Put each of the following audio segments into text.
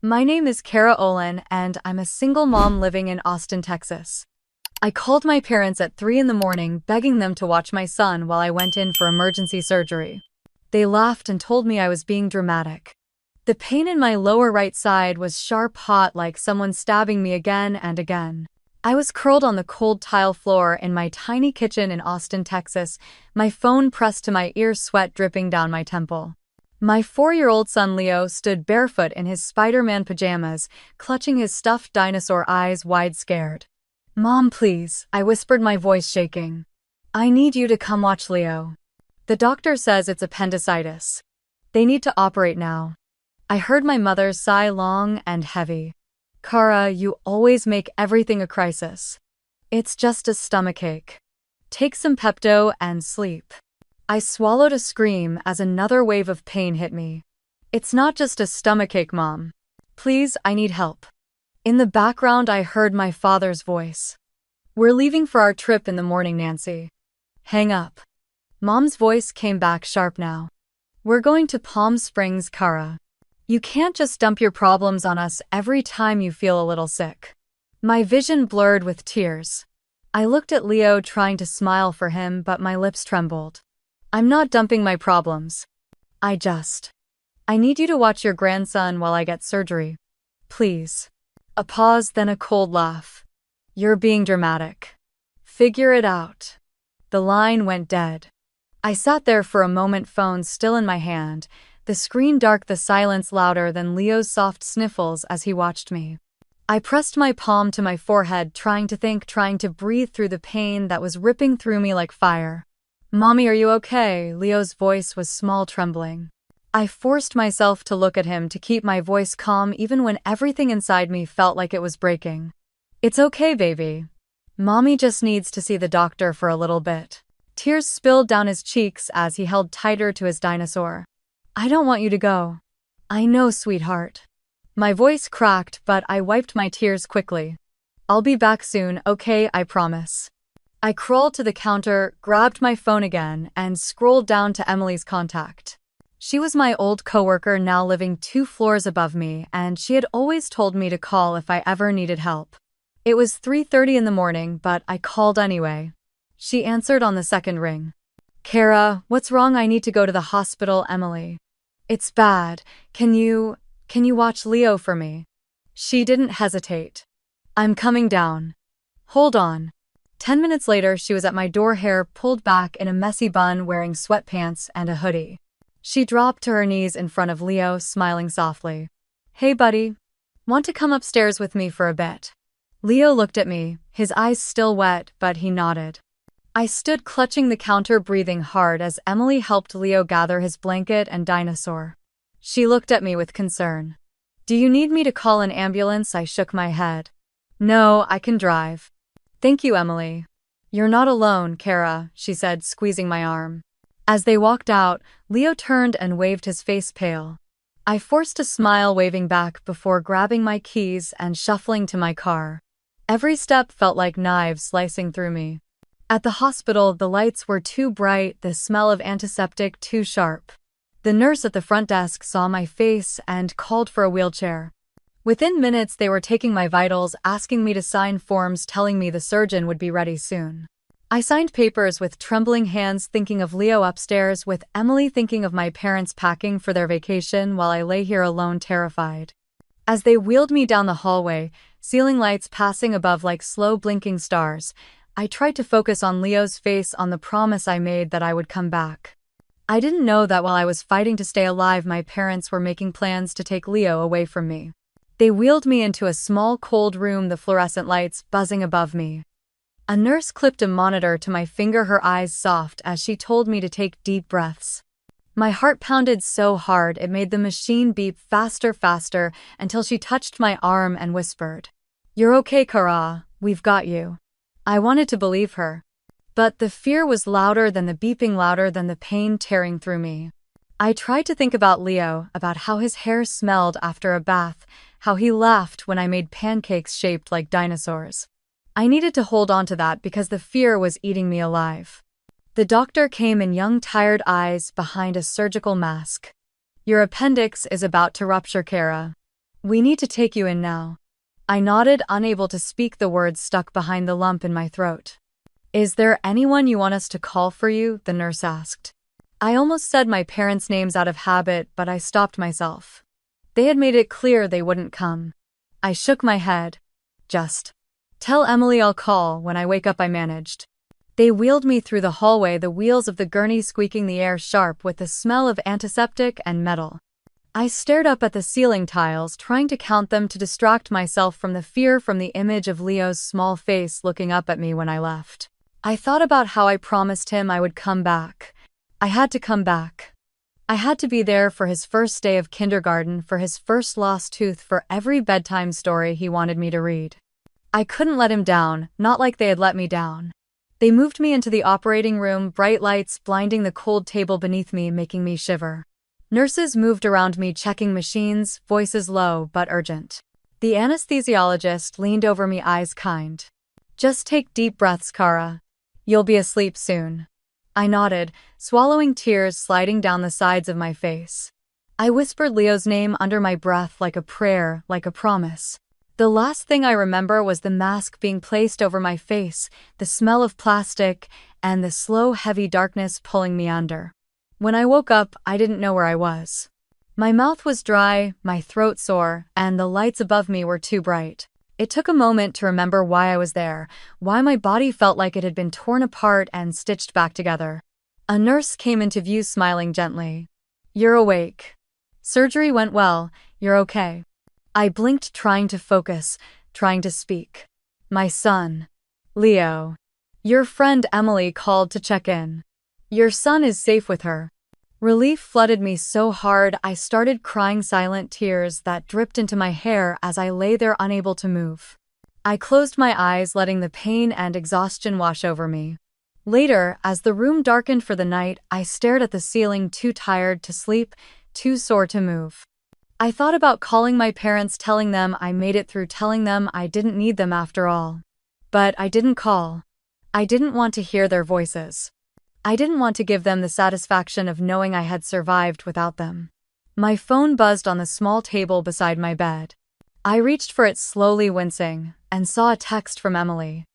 My name is Kara Olin, and I'm a single mom living in Austin, Texas. I called my parents at 3 in the morning, begging them to watch my son while I went in for emergency surgery. They laughed and told me I was being dramatic. The pain in my lower right side was sharp hot, like someone stabbing me again and again. I was curled on the cold tile floor in my tiny kitchen in Austin, Texas, my phone pressed to my ear, sweat dripping down my temple. My 4-year-old son Leo stood barefoot in his Spider-Man pajamas, clutching his stuffed dinosaur, eyes wide, scared. "Mom, please," I whispered, my voice shaking. "I need you to come watch Leo. The doctor says it's appendicitis. They need to operate now." I heard my mother sigh, long and heavy. "Kara, you always make everything a crisis. It's just a stomachache. Take some Pepto and sleep." I swallowed a scream as another wave of pain hit me. "It's not just a stomachache, Mom. Please, I need help." In the background, I heard my father's voice. "We're leaving for our trip in the morning, Nancy." "Hang up." Mom's voice came back sharp now. "We're going to Palm Springs, Kara. You can't just dump your problems on us every time you feel a little sick." My vision blurred with tears. I looked at Leo, trying to smile for him, but my lips trembled. "I'm not dumping my problems. I need you to watch your grandson while I get surgery. Please." A pause, then a cold laugh. "You're being dramatic. Figure it out." The line went dead. I sat there for a moment, phone still in my hand, the screen dark, the silence louder than Leo's soft sniffles as he watched me. I pressed my palm to my forehead, trying to think, trying to breathe through the pain that was ripping through me like fire. "Mommy, are you okay?" Leo's voice was small, trembling. I forced myself to look at him, to keep my voice calm even when everything inside me felt like it was breaking. "It's okay, baby. Mommy just needs to see the doctor for a little bit." Tears spilled down his cheeks as he held tighter to his dinosaur. "I don't want you to go." "I know, sweetheart." My voice cracked, but I wiped my tears quickly. "I'll be back soon, okay, I promise." I crawled to the counter, grabbed my phone again, and scrolled down to Emily's contact. She was my old coworker, now living 2 floors above me, and she had always told me to call if I ever needed help. It was 3:30 in the morning, but I called anyway. She answered on the second ring. "Kara, what's wrong? I need to go to the hospital, Emily." "It's bad. Can you watch Leo for me?" She didn't hesitate. "I'm coming down. Hold on." 10 minutes later, she was at my door, hair pulled back in a messy bun, wearing sweatpants and a hoodie. She dropped to her knees in front of Leo, smiling softly. "Hey, buddy. Want to come upstairs with me for a bit?" Leo looked at me, his eyes still wet, but he nodded. I stood clutching the counter, breathing hard as Emily helped Leo gather his blanket and dinosaur. She looked at me with concern. "Do you need me to call an ambulance?" I shook my head. "No, I can drive." "Thank you, Emily." "You're not alone, Kara," she said, squeezing my arm. As they walked out, Leo turned and waved, his face pale. I forced a smile, waving back before grabbing my keys and shuffling to my car. Every step felt like knives slicing through me. At the hospital, the lights were too bright, the smell of antiseptic too sharp. The nurse at the front desk saw my face and called for a wheelchair. Within minutes, they were taking my vitals, asking me to sign forms telling me the surgeon would be ready soon. I signed papers with trembling hands, thinking of Leo upstairs, with Emily thinking of my parents packing for their vacation, while I lay here alone, terrified. As they wheeled me down the hallway, ceiling lights passing above like slow blinking stars, I tried to focus on Leo's face, on the promise I made that I would come back. I didn't know that while I was fighting to stay alive, my parents were making plans to take Leo away from me. They wheeled me into a small, cold room, the fluorescent lights buzzing above me. A nurse clipped a monitor to my finger, her eyes soft as she told me to take deep breaths. My heart pounded so hard it made the machine beep faster, faster, until she touched my arm and whispered, "You're okay, Kara, we've got you." I wanted to believe her. But the fear was louder than the beeping, louder than the pain tearing through me. I tried to think about Leo, about how his hair smelled after a bath, how he laughed when I made pancakes shaped like dinosaurs. I needed to hold on to that because the fear was eating me alive. The doctor came in, young, tired eyes behind a surgical mask. "Your appendix is about to rupture, Kara." We need to take you in now. I nodded, unable to speak the words stuck behind the lump in my throat. Is there anyone you want us to call for you? The nurse asked. I almost said my parents' names out of habit, but I stopped myself. They had made it clear they wouldn't come. I shook my head. Just tell Emily I'll call when I wake up, I managed. They wheeled me through the hallway, the wheels of the gurney squeaking the air sharp with the smell of antiseptic and metal. I stared up at the ceiling tiles, trying to count them to distract myself from the fear from the image of Leo's small face looking up at me when I left. I thought about how I promised him I would come back. I had to come back. I had to be there for his first day of kindergarten, for his first lost tooth, for every bedtime story he wanted me to read. I couldn't let him down, not like they had let me down. They moved me into the operating room, bright lights blinding the cold table beneath me, making me shiver. Nurses moved around me, checking machines, voices low but urgent. The anesthesiologist leaned over me, eyes kind. Just take deep breaths, Kara. You'll be asleep soon. I nodded, swallowing tears sliding down the sides of my face. I whispered Leo's name under my breath, like a prayer, like a promise. The last thing I remember was the mask being placed over my face, the smell of plastic, and the slow, heavy darkness pulling me under. When I woke up, I didn't know where I was. My mouth was dry, my throat sore, and the lights above me were too bright. It took a moment to remember why I was there, why my body felt like it had been torn apart and stitched back together. A nurse came into view, smiling gently. You're awake. Surgery went well, you're okay. I blinked, trying to focus, trying to speak. My son. Leo. Your friend Emily called to check in. Your son is safe with her. Relief flooded me so hard I started crying, silent tears that dripped into my hair as I lay there unable to move. I closed my eyes, letting the pain and exhaustion wash over me. Later, as the room darkened for the night, I stared at the ceiling, too tired to sleep, too sore to move. I thought about calling my parents, telling them I made it through, telling them I didn't need them after all. But I didn't call. I didn't want to hear their voices. I didn't want to give them the satisfaction of knowing I had survived without them. My phone buzzed on the small table beside my bed. I reached for it, slowly wincing, and saw a text from Emily.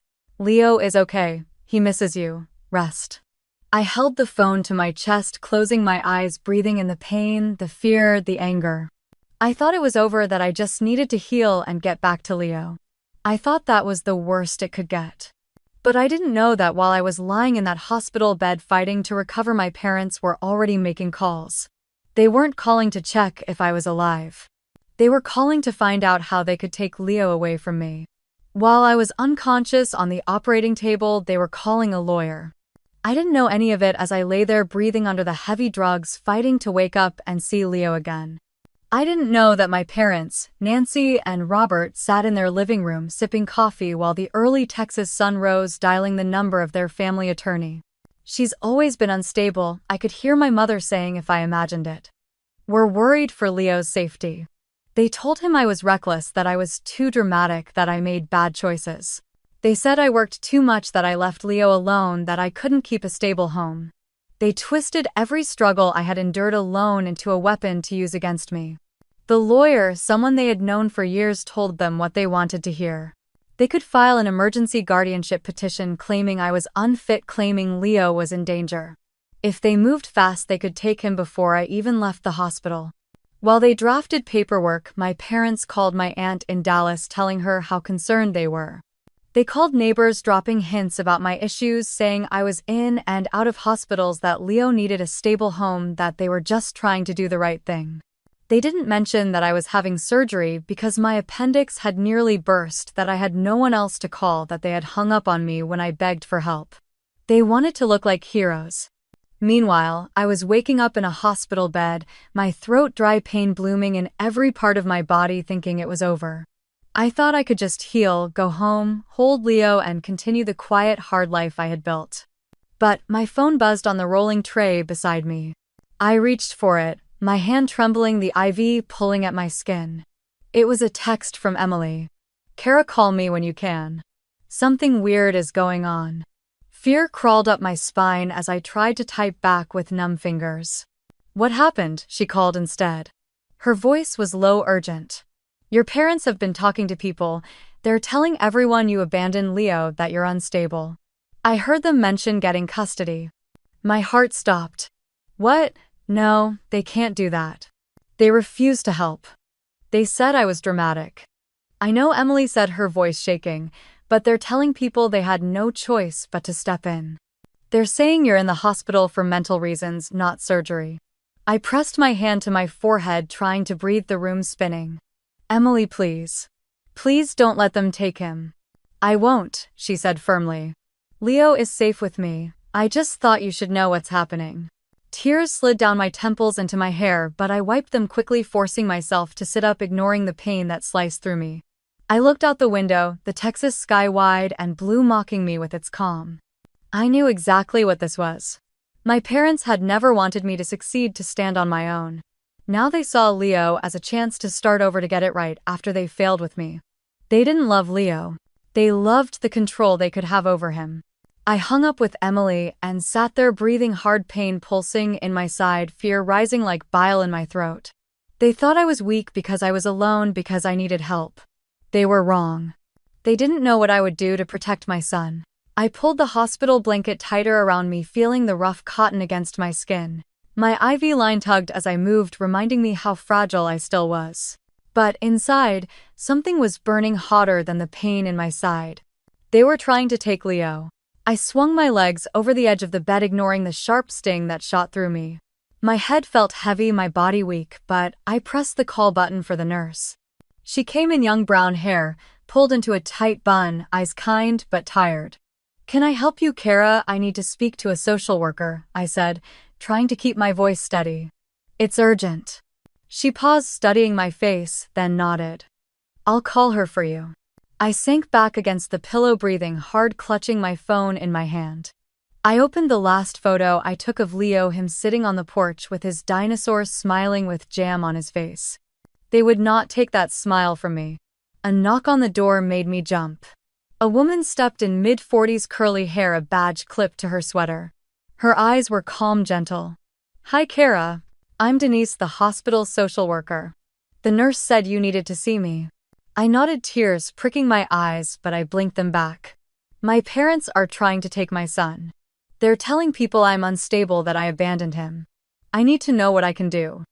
Leo is okay. He misses you. Rest. I held the phone to my chest, closing my eyes, breathing in the pain, the fear, the anger. I thought it was over, that I just needed to heal and get back to Leo. I thought that was the worst it could get. But I didn't know that while I was lying in that hospital bed fighting to recover, my parents were already making calls. They weren't calling to check if I was alive. They were calling to find out how they could take Leo away from me. While I was unconscious on the operating table, they were calling a lawyer. I didn't know any of it as I lay there breathing under the heavy drugs, fighting to wake up and see Leo again. I didn't know that my parents, Nancy and Robert, sat in their living room sipping coffee while the early Texas sun rose, dialing the number of their family attorney. She's always been unstable, I could hear my mother saying if I imagined it. We're worried for Leo's safety. They told him I was reckless, that I was too dramatic, that I made bad choices. They said I worked too much, that I left Leo alone, that I couldn't keep a stable home. They twisted every struggle I had endured alone into a weapon to use against me. The lawyer, someone they had known for years, told them what they wanted to hear. They could file an emergency guardianship petition claiming I was unfit, claiming Leo was in danger. If they moved fast, they could take him before I even left the hospital. While they drafted paperwork, my parents called my aunt in Dallas, telling her how concerned they were. They called neighbors, dropping hints about my issues, saying I was in and out of hospitals, that Leo needed a stable home, that they were just trying to do the right thing. They didn't mention that I was having surgery because my appendix had nearly burst, that I had no one else to call, that they had hung up on me when I begged for help. They wanted to look like heroes. Meanwhile, I was waking up in a hospital bed, my throat dry, pain blooming in every part of my body, thinking it was over. I thought I could just heal, go home, hold Leo, and continue the quiet, hard life I had built. But my phone buzzed on the rolling tray beside me. I reached for it, my hand trembling, the IV pulling at my skin. It was a text from Emily. Kara, call me when you can. Something weird is going on. Fear crawled up my spine as I tried to type back with numb fingers. What happened? She called instead. Her voice was low, urgent. Your parents have been talking to people. They're telling everyone you abandoned Leo, that you're unstable. I heard them mention getting custody. My heart stopped. What? No, they can't do that. They refuse to help. They said I was dramatic. I know, Emily said, her voice shaking, but they're telling people they had no choice but to step in. They're saying you're in the hospital for mental reasons, not surgery. I pressed my hand to my forehead, trying to breathe, the room spinning. Emily, please. Please don't let them take him. I won't, she said firmly. Leo is safe with me. I just thought you should know what's happening. Tears slid down my temples into my hair, but I wiped them quickly, forcing myself to sit up, ignoring the pain that sliced through me. I looked out the window, the Texas sky wide and blue, mocking me with its calm. I knew exactly what this was. My parents had never wanted me to succeed, to stand on my own. Now they saw Leo as a chance to start over, to get it right after they failed with me. They didn't love Leo. They loved the control they could have over him. I hung up with Emily and sat there, breathing hard, pain pulsing in my side, fear rising like bile in my throat. They thought I was weak because I was alone, because I needed help. They were wrong. They didn't know what I would do to protect my son. I pulled the hospital blanket tighter around me, feeling the rough cotton against my skin. My IV line tugged as I moved, reminding me how fragile I still was. But inside, something was burning hotter than the pain in my side. They were trying to take Leo. I swung my legs over the edge of the bed, ignoring the sharp sting that shot through me. My head felt heavy, my body weak, but I pressed the call button for the nurse. She came in, young brown hair, pulled into a tight bun, eyes kind but tired. Can I help you, Kara? I need to speak to a social worker, I said, trying to keep my voice steady. It's urgent. She paused, studying my face, then nodded. I'll call her for you. I sank back against the pillow, breathing hard, clutching my phone in my hand. I opened the last photo I took of Leo, him sitting on the porch with his dinosaur, smiling with jam on his face. They would not take that smile from me. A knock on the door made me jump. A woman stepped in, mid-40s, curly hair, a badge clipped to her sweater. Her eyes were calm, gentle. Hi, Kara. I'm Denise, the hospital social worker. The nurse said you needed to see me. I nodded, tears pricking my eyes, but I blinked them back. My parents are trying to take my son. They're telling people I'm unstable, that I abandoned him. I need to know what I can do.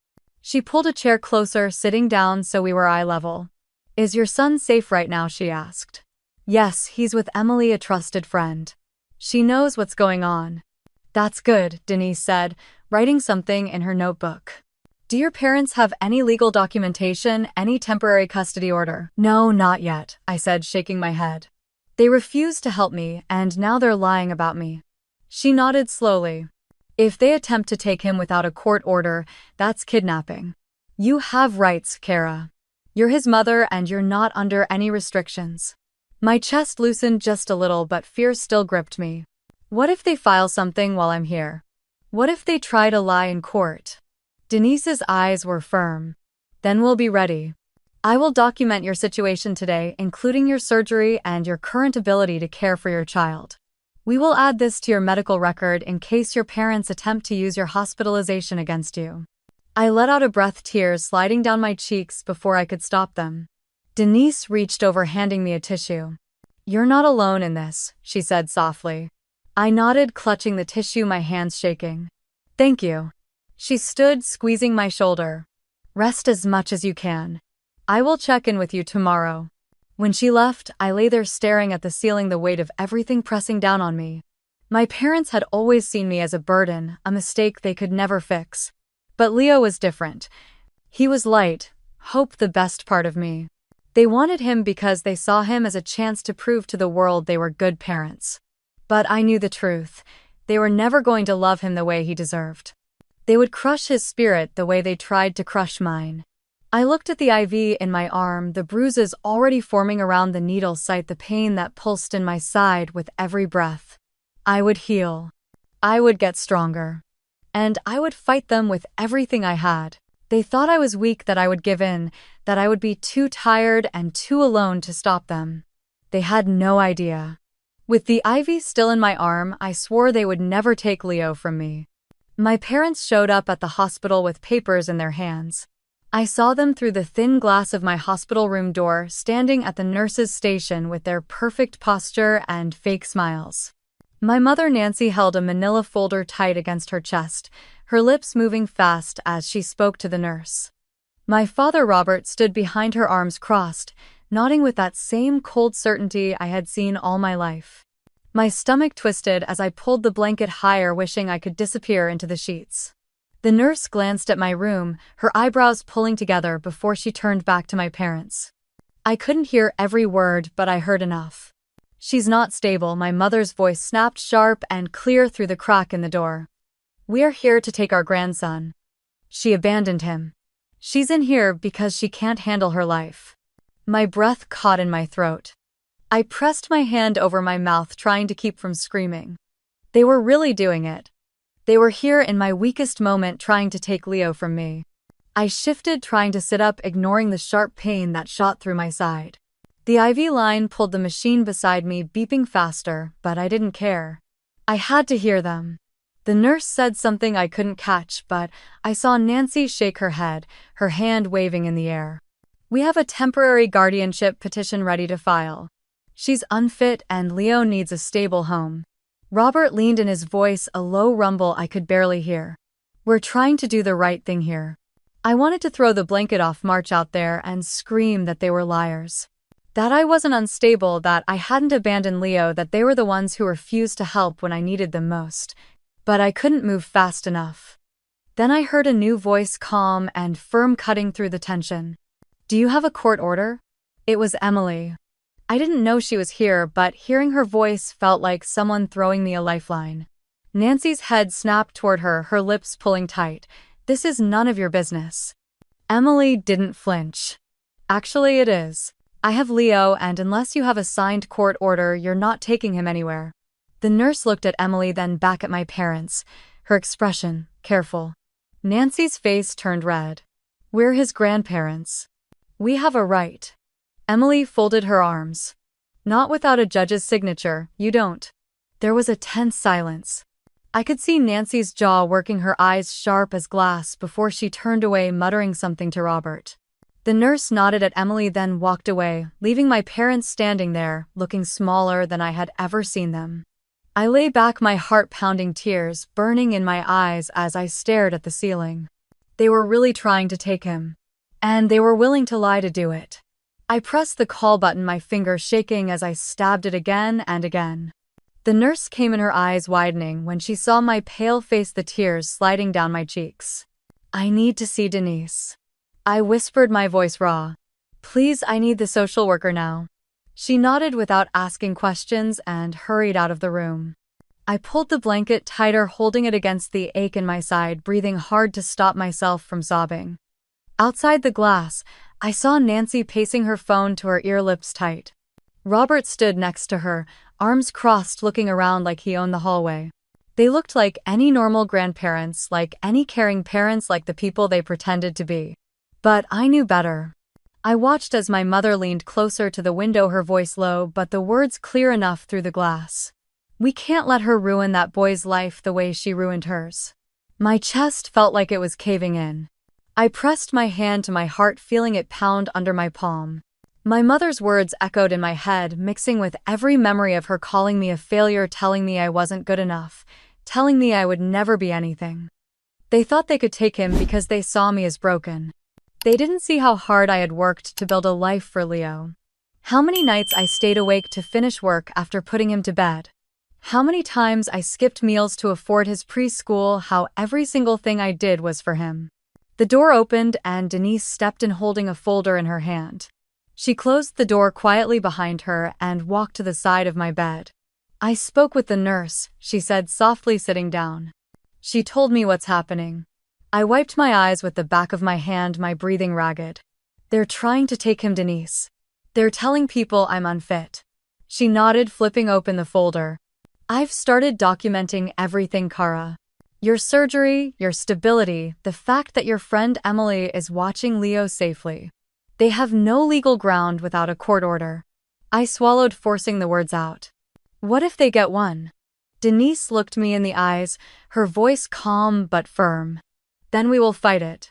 She pulled a chair closer, sitting down so we were eye level. Is your son safe right now? She asked. Yes, he's with Emily, a trusted friend. She knows what's going on. That's good, Denise said, writing something in her notebook. Do your parents have any legal documentation, any temporary custody order? No, not yet, I said, shaking my head. They refused to help me, and now they're lying about me. She nodded slowly. If they attempt to take him without a court order, that's kidnapping. You have rights, Kara. You're his mother and you're not under any restrictions. My chest loosened just a little, but fear still gripped me. What if they file something while I'm here? What if they try to lie in court? Denise's eyes were firm. Then we'll be ready. I will document your situation today, including your surgery and your current ability to care for your child. We will add this to your medical record in case your parents attempt to use your hospitalization against you. I let out a breath, tears sliding down my cheeks before I could stop them. Denise reached over, handing me a tissue. You're not alone in this, she said softly. I nodded, clutching the tissue, my hands shaking. Thank you. She stood, squeezing my shoulder. Rest as much as you can. I will check in with you tomorrow. When she left, I lay there staring at the ceiling, the weight of everything pressing down on me. My parents had always seen me as a burden, a mistake they could never fix. But Leo was different. He was light, hope, the best part of me. They wanted him because they saw him as a chance to prove to the world they were good parents. But I knew the truth. They were never going to love him the way he deserved. They would crush his spirit the way they tried to crush mine. I looked at the IV in my arm, the bruises already forming around the needle site, the pain that pulsed in my side with every breath. I would heal. I would get stronger. And I would fight them with everything I had. They thought I was weak, that I would give in, that I would be too tired and too alone to stop them. They had no idea. With the IV still in my arm, I swore they would never take Leo from me. My parents showed up at the hospital with papers in their hands. I saw them through the thin glass of my hospital room door, standing at the nurse's station with their perfect posture and fake smiles. My mother Nancy held a manila folder tight against her chest, her lips moving fast as she spoke to the nurse. My father Robert stood behind her, arms crossed, nodding with that same cold certainty I had seen all my life. My stomach twisted as I pulled the blanket higher, wishing I could disappear into the sheets. The nurse glanced at my room, her eyebrows pulling together before she turned back to my parents. I couldn't hear every word, but I heard enough. "She's not stable," my mother's voice snapped sharp and clear through the crack in the door. "We're here to take our grandson. She abandoned him. She's in here because she can't handle her life." My breath caught in my throat. I pressed my hand over my mouth, trying to keep from screaming. They were really doing it. They were here in my weakest moment, trying to take Leo from me. I shifted, trying to sit up, ignoring the sharp pain that shot through my side. The IV line pulled, the machine beside me beeping faster, but I didn't care. I had to hear them. The nurse said something I couldn't catch, but I saw Nancy shake her head, her hand waving in the air. "We have a temporary guardianship petition ready to file. She's unfit and Leo needs a stable home." Robert leaned in, his voice a low rumble I could barely hear. "We're trying to do the right thing here." I wanted to throw the blanket off, march out there, and scream that they were liars. That I wasn't unstable, that I hadn't abandoned Leo, that they were the ones who refused to help when I needed them most. But I couldn't move fast enough. Then I heard a new voice, calm and firm, cutting through the tension. "Do you have a court order?" It was Emily. I didn't know she was here, but hearing her voice felt like someone throwing me a lifeline. Nancy's head snapped toward her, her lips pulling tight. "This is none of your business." Emily didn't flinch. "Actually, it is. I have Leo, and unless you have a signed court order, you're not taking him anywhere." The nurse looked at Emily, then back at my parents, her expression careful. Nancy's face turned red. "We're his grandparents. We have a right." Emily folded her arms. "Not without a judge's signature, you don't." There was a tense silence. I could see Nancy's jaw working, her eyes sharp as glass, before she turned away, muttering something to Robert. The nurse nodded at Emily, then walked away, leaving my parents standing there, looking smaller than I had ever seen them. I lay back, my heart pounding, tears burning in my eyes as I stared at the ceiling. They were really trying to take him. And they were willing to lie to do it. I pressed the call button, my finger shaking as I stabbed it again and again. The nurse came in, her eyes widening when she saw my pale face, the tears sliding down my cheeks. "I need to see Denise." I whispered, my voice raw. "Please, I need the social worker now." She nodded without asking questions and hurried out of the room. I pulled the blanket tighter, holding it against the ache in my side, breathing hard to stop myself from sobbing. Outside the glass, I saw Nancy pacing, her phone to her ear, lips tight. Robert stood next to her, arms crossed, looking around like he owned the hallway. They looked like any normal grandparents, like any caring parents, like the people they pretended to be. But I knew better. I watched as my mother leaned closer to the window, her voice low, but the words clear enough through the glass. "We can't let her ruin that boy's life the way she ruined hers." My chest felt like it was caving in. I pressed my hand to my heart, feeling it pound under my palm. My mother's words echoed in my head, mixing with every memory of her calling me a failure, telling me I wasn't good enough, telling me I would never be anything. They thought they could take him because they saw me as broken. They didn't see how hard I had worked to build a life for Leo. How many nights I stayed awake to finish work after putting him to bed. How many times I skipped meals to afford his preschool, how every single thing I did was for him. The door opened and Denise stepped in, holding a folder in her hand. She closed the door quietly behind her and walked to the side of my bed. "I spoke with the nurse," she said softly, sitting down. "She told me what's happening." I wiped my eyes with the back of my hand, my breathing ragged. "They're trying to take him, Denise. They're telling people I'm unfit." She nodded, flipping open the folder. "I've started documenting everything, Kara. Your surgery, your stability, the fact that your friend Emily is watching Leo safely. They have no legal ground without a court order." I swallowed, forcing the words out. "What if they get one?" Denise looked me in the eyes, her voice calm but firm. "Then we will fight it.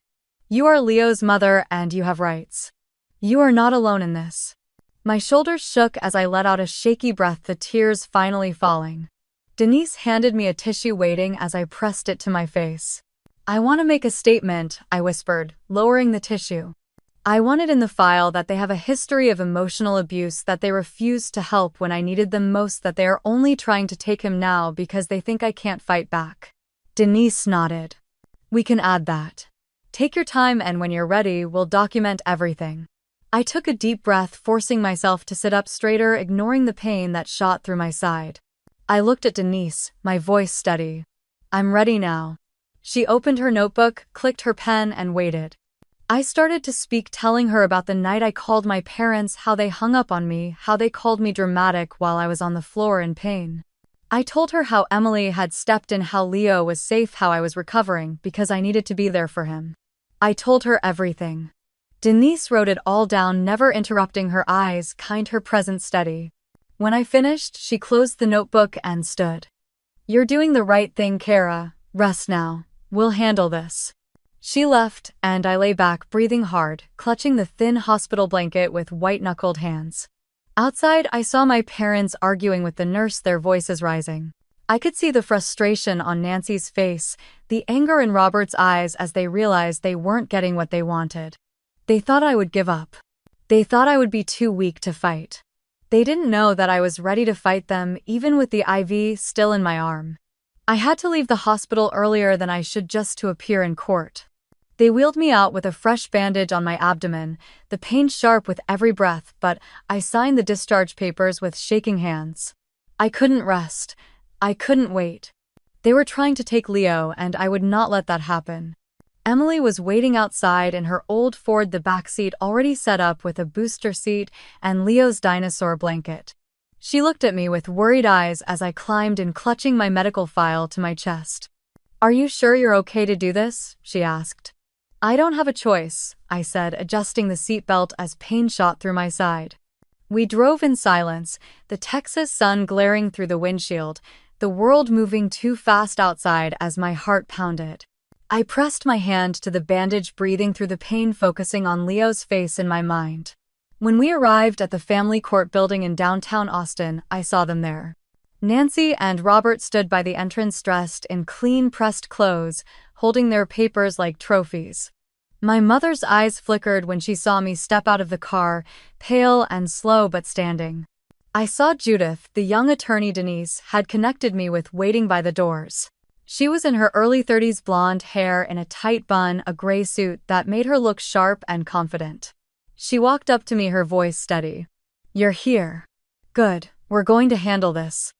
You are Leo's mother and you have rights. You are not alone in this. My shoulders shook as I let out a shaky breath, the tears finally falling. Denise handed me a tissue, waiting as I pressed it to my face. I want to make a statement, I whispered, lowering the tissue. I wanted in the file that they have a history of emotional abuse, that they refused to help when I needed them most, that they are only trying to take him now because they think I can't fight back. Denise nodded. We can add that. Take your time, and when you're ready, we'll document everything. I took a deep breath, forcing myself to sit up straighter, ignoring the pain that shot through my side. I looked at Denise, my voice steady. I'm ready now. She opened her notebook, clicked her pen, and waited. I started to speak, telling her about the night I called my parents, how they hung up on me, how they called me dramatic while I was on the floor in pain. I told her how Emily had stepped in, how Leo was safe, how I was recovering because I needed to be there for him. I told her everything. Denise wrote it all down, never interrupting, her eyes kind, her presence steady. When I finished, she closed the notebook and stood. You're doing the right thing, Kara. Rest now. We'll handle this. She left, and I lay back, breathing hard, clutching the thin hospital blanket with white-knuckled hands. Outside, I saw my parents arguing with the nurse, their voices rising. I could see the frustration on Nancy's face, the anger in Robert's eyes as they realized they weren't getting what they wanted. They thought I would give up. They thought I would be too weak to fight. They didn't know that I was ready to fight them, even with the IV still in my arm. I had to leave the hospital earlier than I should just to appear in court. They wheeled me out with a fresh bandage on my abdomen, the pain sharp with every breath, but I signed the discharge papers with shaking hands. I couldn't rest. I couldn't wait. They were trying to take Leo, and I would not let that happen. Emily was waiting outside in her old Ford, the back seat already set up with a booster seat and Leo's dinosaur blanket. She looked at me with worried eyes as I climbed in, clutching my medical file to my chest. Are you sure you're okay to do this? She asked. I don't have a choice, I said, adjusting the seatbelt as pain shot through my side. We drove in silence, the Texas sun glaring through the windshield, the world moving too fast outside as my heart pounded. I pressed my hand to the bandage, breathing through the pain, focusing on Leo's face in my mind. When we arrived at the family court building in downtown Austin, I saw them there. Nancy and Robert stood by the entrance, dressed in clean, pressed clothes, holding their papers like trophies. My mother's eyes flickered when she saw me step out of the car, pale and slow but standing. I saw Judith, the young attorney Denise had connected me with, waiting by the doors. She was in her early 30s, blonde hair in a tight bun, a gray suit that made her look sharp and confident. She walked up to me, her voice steady. You're here. Good, we're going to handle this.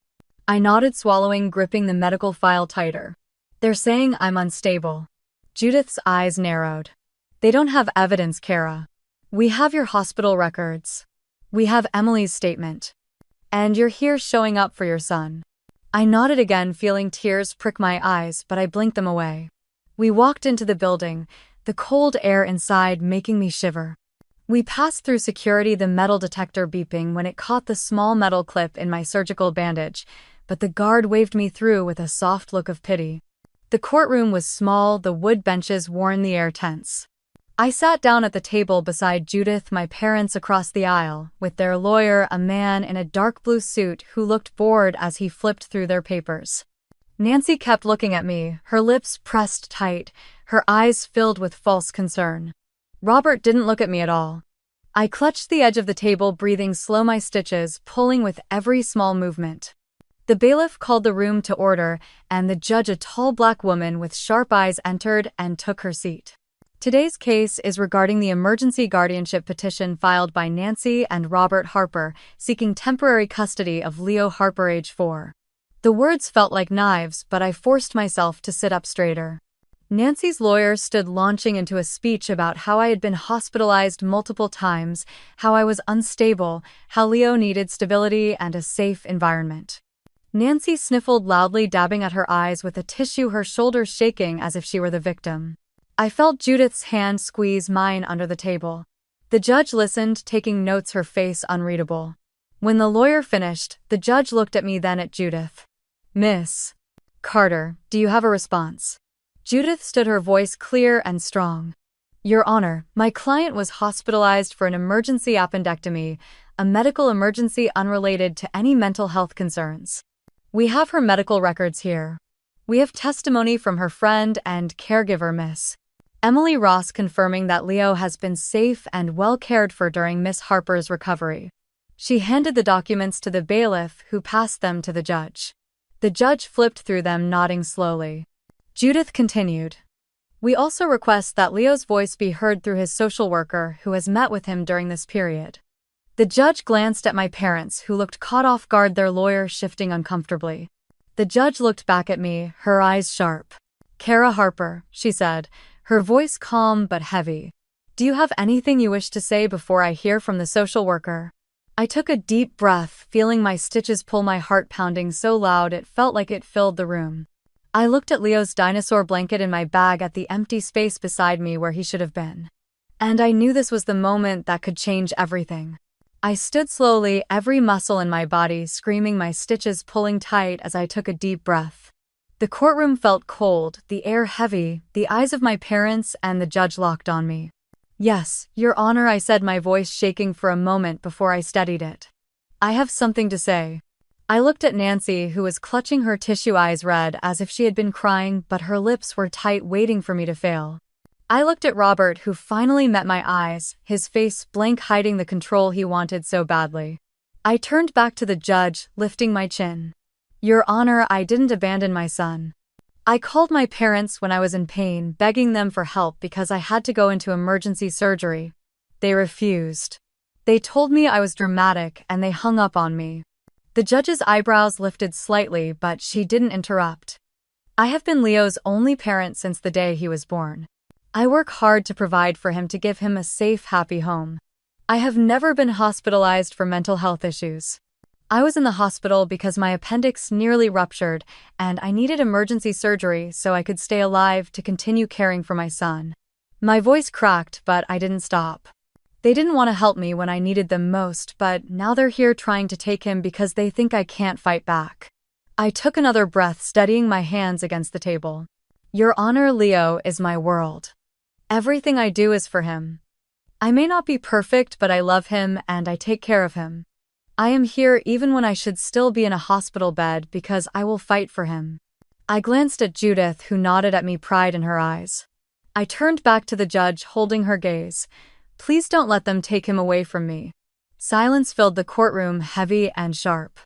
I nodded, swallowing, gripping the medical file tighter. They're saying I'm unstable. Judith's eyes narrowed. They don't have evidence, Kara. We have your hospital records. We have Emily's statement. And you're here showing up for your son. I nodded again, feeling tears prick my eyes, but I blinked them away. We walked into the building, the cold air inside making me shiver. We passed through security, the metal detector beeping when it caught the small metal clip in my surgical bandage, but the guard waved me through with a soft look of pity. The courtroom was small, the wood benches worn, the air tense. I sat down at the table beside Judith, my parents across the aisle, with their lawyer, a man in a dark blue suit who looked bored as he flipped through their papers. Nancy kept looking at me, her lips pressed tight, her eyes filled with false concern. Robert didn't look at me at all. I clutched the edge of the table, breathing slow, my stitches pulling with every small movement. The bailiff called the room to order, and the judge, a tall black woman with sharp eyes, entered and took her seat. Today's case is regarding the emergency guardianship petition filed by Nancy and Robert Harper, seeking temporary custody of Leo Harper, age 4. The words felt like knives, but I forced myself to sit up straighter. Nancy's lawyer stood, launching into a speech about how I had been hospitalized multiple times, how I was unstable, how Leo needed stability and a safe environment. Nancy sniffled loudly, dabbing at her eyes with a tissue, her shoulders shaking as if she were the victim. I felt Judith's hand squeeze mine under the table. The judge listened, taking notes, her face unreadable. When the lawyer finished, the judge looked at me, then at Judith. Miss Carter, do you have a response? Judith stood, her voice clear and strong. Your Honor, my client was hospitalized for an emergency appendectomy, a medical emergency unrelated to any mental health concerns. We have her medical records here. We have testimony from her friend and caregiver, Miss Emily Ross, confirming that Leo has been safe and well cared for during Miss Harper's recovery. She handed the documents to the bailiff, who passed them to the judge. The judge flipped through them, nodding slowly. Judith continued. We also request that Leo's voice be heard through his social worker, who has met with him during this period. The judge glanced at my parents, who looked caught off guard, their lawyer shifting uncomfortably. The judge looked back at me, her eyes sharp. Kara Harper, she said, her voice calm but heavy. Do you have anything you wish to say before I hear from the social worker? I took a deep breath, feeling my stitches pull, my heart pounding so loud it felt like it filled the room. I looked at Leo's dinosaur blanket in my bag, at the empty space beside me where he should have been. And I knew this was the moment that could change everything. I stood slowly, every muscle in my body screaming, my stitches pulling tight as I took a deep breath. The courtroom felt cold, the air heavy, the eyes of my parents and the judge locked on me. Yes, Your Honor, I said, my voice shaking for a moment before I steadied it. I have something to say. I looked at Nancy, who was clutching her tissue, eyes red as if she had been crying, but her lips were tight, waiting for me to fail. I looked at Robert, who finally met my eyes, his face blank, hiding the control he wanted so badly. I turned back to the judge, lifting my chin. Your Honor, I didn't abandon my son. I called my parents when I was in pain, begging them for help because I had to go into emergency surgery. They refused. They told me I was dramatic and they hung up on me. The judge's eyebrows lifted slightly, but she didn't interrupt. I have been Leo's only parent since the day he was born. I work hard to provide for him, to give him a safe, happy home. I have never been hospitalized for mental health issues. I was in the hospital because my appendix nearly ruptured, and I needed emergency surgery so I could stay alive to continue caring for my son. My voice cracked, but I didn't stop. They didn't want to help me when I needed them most, but now they're here trying to take him because they think I can't fight back. I took another breath, steadying my hands against the table. Your Honor, Leo is my world. Everything I do is for him. I may not be perfect, but I love him and I take care of him. I am here even when I should still be in a hospital bed because I will fight for him. I glanced at Judith, who nodded at me, pride in her eyes. I turned back to the judge, holding her gaze. Please don't let them take him away from me. Silence filled the courtroom, heavy and sharp.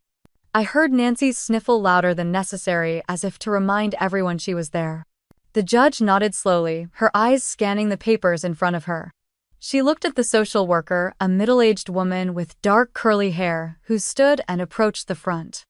I heard Nancy's sniffle louder than necessary, as if to remind everyone she was there. The judge nodded slowly, her eyes scanning the papers in front of her. She looked at the social worker, a middle-aged woman with dark curly hair, who stood and approached the front.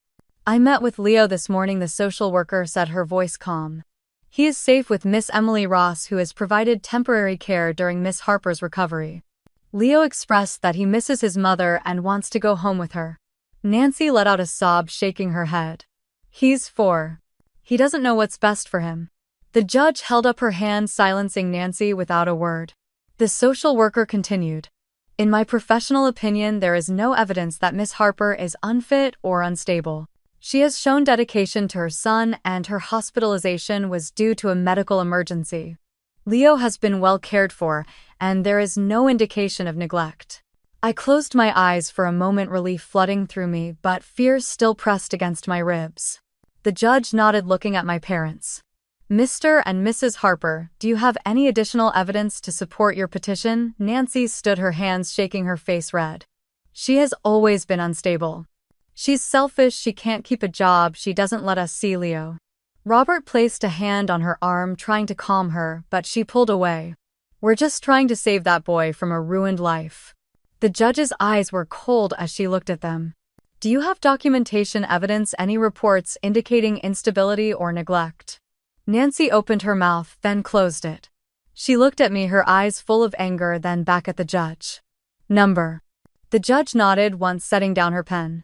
I met with Leo this morning, the social worker said, her voice calm. He is safe with Miss Emily Ross, who has provided temporary care during Miss Harper's recovery. Leo expressed that he misses his mother and wants to go home with her. Nancy let out a sob, shaking her head. He's 4. He doesn't know what's best for him. The judge held up her hand, silencing Nancy without a word. The social worker continued. In my professional opinion, there is no evidence that Miss Harper is unfit or unstable. She has shown dedication to her son, and her hospitalization was due to a medical emergency. Leo has been well cared for, and there is no indication of neglect. I closed my eyes for a moment, relief flooding through me, but fear still pressed against my ribs. The judge nodded, looking at my parents. Mr. and Mrs. Harper, do you have any additional evidence to support your petition? Nancy stood, her hands shaking, her face red. She has always been unstable. She's selfish, she can't keep a job, she doesn't let us see Leo. Robert placed a hand on her arm, trying to calm her, but she pulled away. We're just trying to save that boy from a ruined life. The judge's eyes were cold as she looked at them. Do you have documentation, evidence, any reports indicating instability or neglect? Nancy opened her mouth, then closed it. She looked at me, her eyes full of anger, then back at the judge. Number. The judge nodded, once setting down her pen.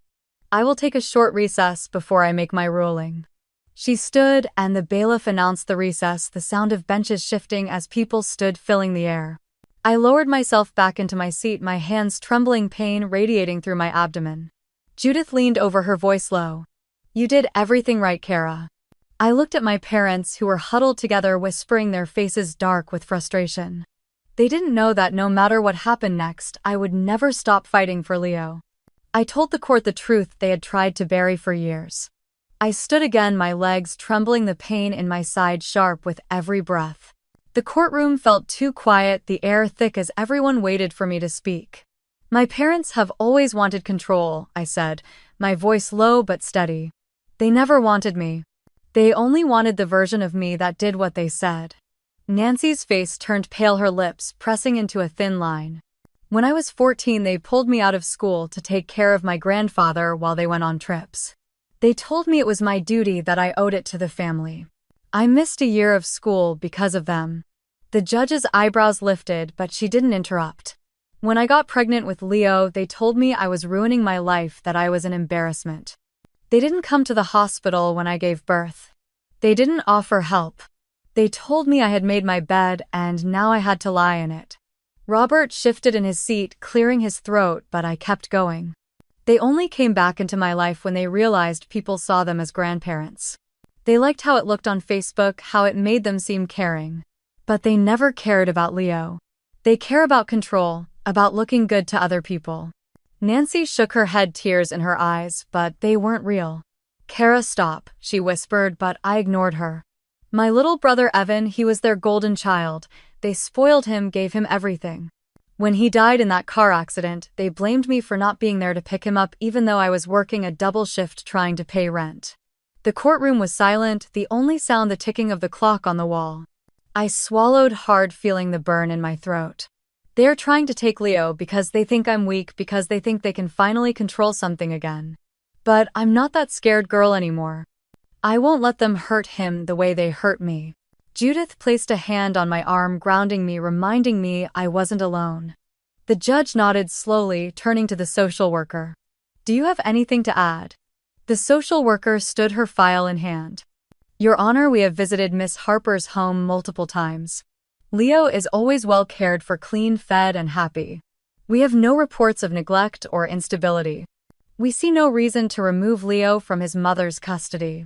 I will take a short recess before I make my ruling. She stood, and the bailiff announced the recess, the sound of benches shifting as people stood, filling the air. I lowered myself back into my seat, my hands trembling, pain radiating through my abdomen. Judith leaned over, her voice low. You did everything right, Kara. I looked at my parents, who were huddled together, whispering, their faces dark with frustration. They didn't know that no matter what happened next, I would never stop fighting for Leo. I told the court the truth they had tried to bury for years. I stood again, my legs trembling, the pain in my side sharp with every breath. The courtroom felt too quiet, the air thick as everyone waited for me to speak. My parents have always wanted control, I said, my voice low but steady. They never wanted me. They only wanted the version of me that did what they said. Nancy's face turned pale, her lips pressing into a thin line. When I was 14, they pulled me out of school to take care of my grandfather while they went on trips. They told me it was my duty, that I owed it to the family. I missed a year of school because of them. The judge's eyebrows lifted, but she didn't interrupt. When I got pregnant with Leo, they told me I was ruining my life, that I was an embarrassment. They didn't come to the hospital when I gave birth. They didn't offer help. They told me I had made my bed and now I had to lie in it. Robert shifted in his seat, clearing his throat, but I kept going. They only came back into my life when they realized people saw them as grandparents. They liked how it looked on Facebook, how it made them seem caring. But they never cared about Leo. They care about control, about looking good to other people. Nancy shook her head, tears in her eyes, but they weren't real. Kara, stop, she whispered, but I ignored her. My little brother Evan, he was their golden child. They spoiled him, gave him everything. When he died in that car accident, they blamed me for not being there to pick him up, even though I was working a double shift trying to pay rent. The courtroom was silent, the only sound the ticking of the clock on the wall. I swallowed hard, feeling the burn in my throat. They're trying to take Leo because they think I'm weak, because they think they can finally control something again. But I'm not that scared girl anymore. I won't let them hurt him the way they hurt me. Judith placed a hand on my arm, grounding me, reminding me I wasn't alone. The judge nodded slowly, turning to the social worker. Do you have anything to add? The social worker stood, her file in hand. Your Honor, we have visited Miss Harper's home multiple times. Leo is always well cared for, clean, fed, and happy. We have no reports of neglect or instability. We see no reason to remove Leo from his mother's custody.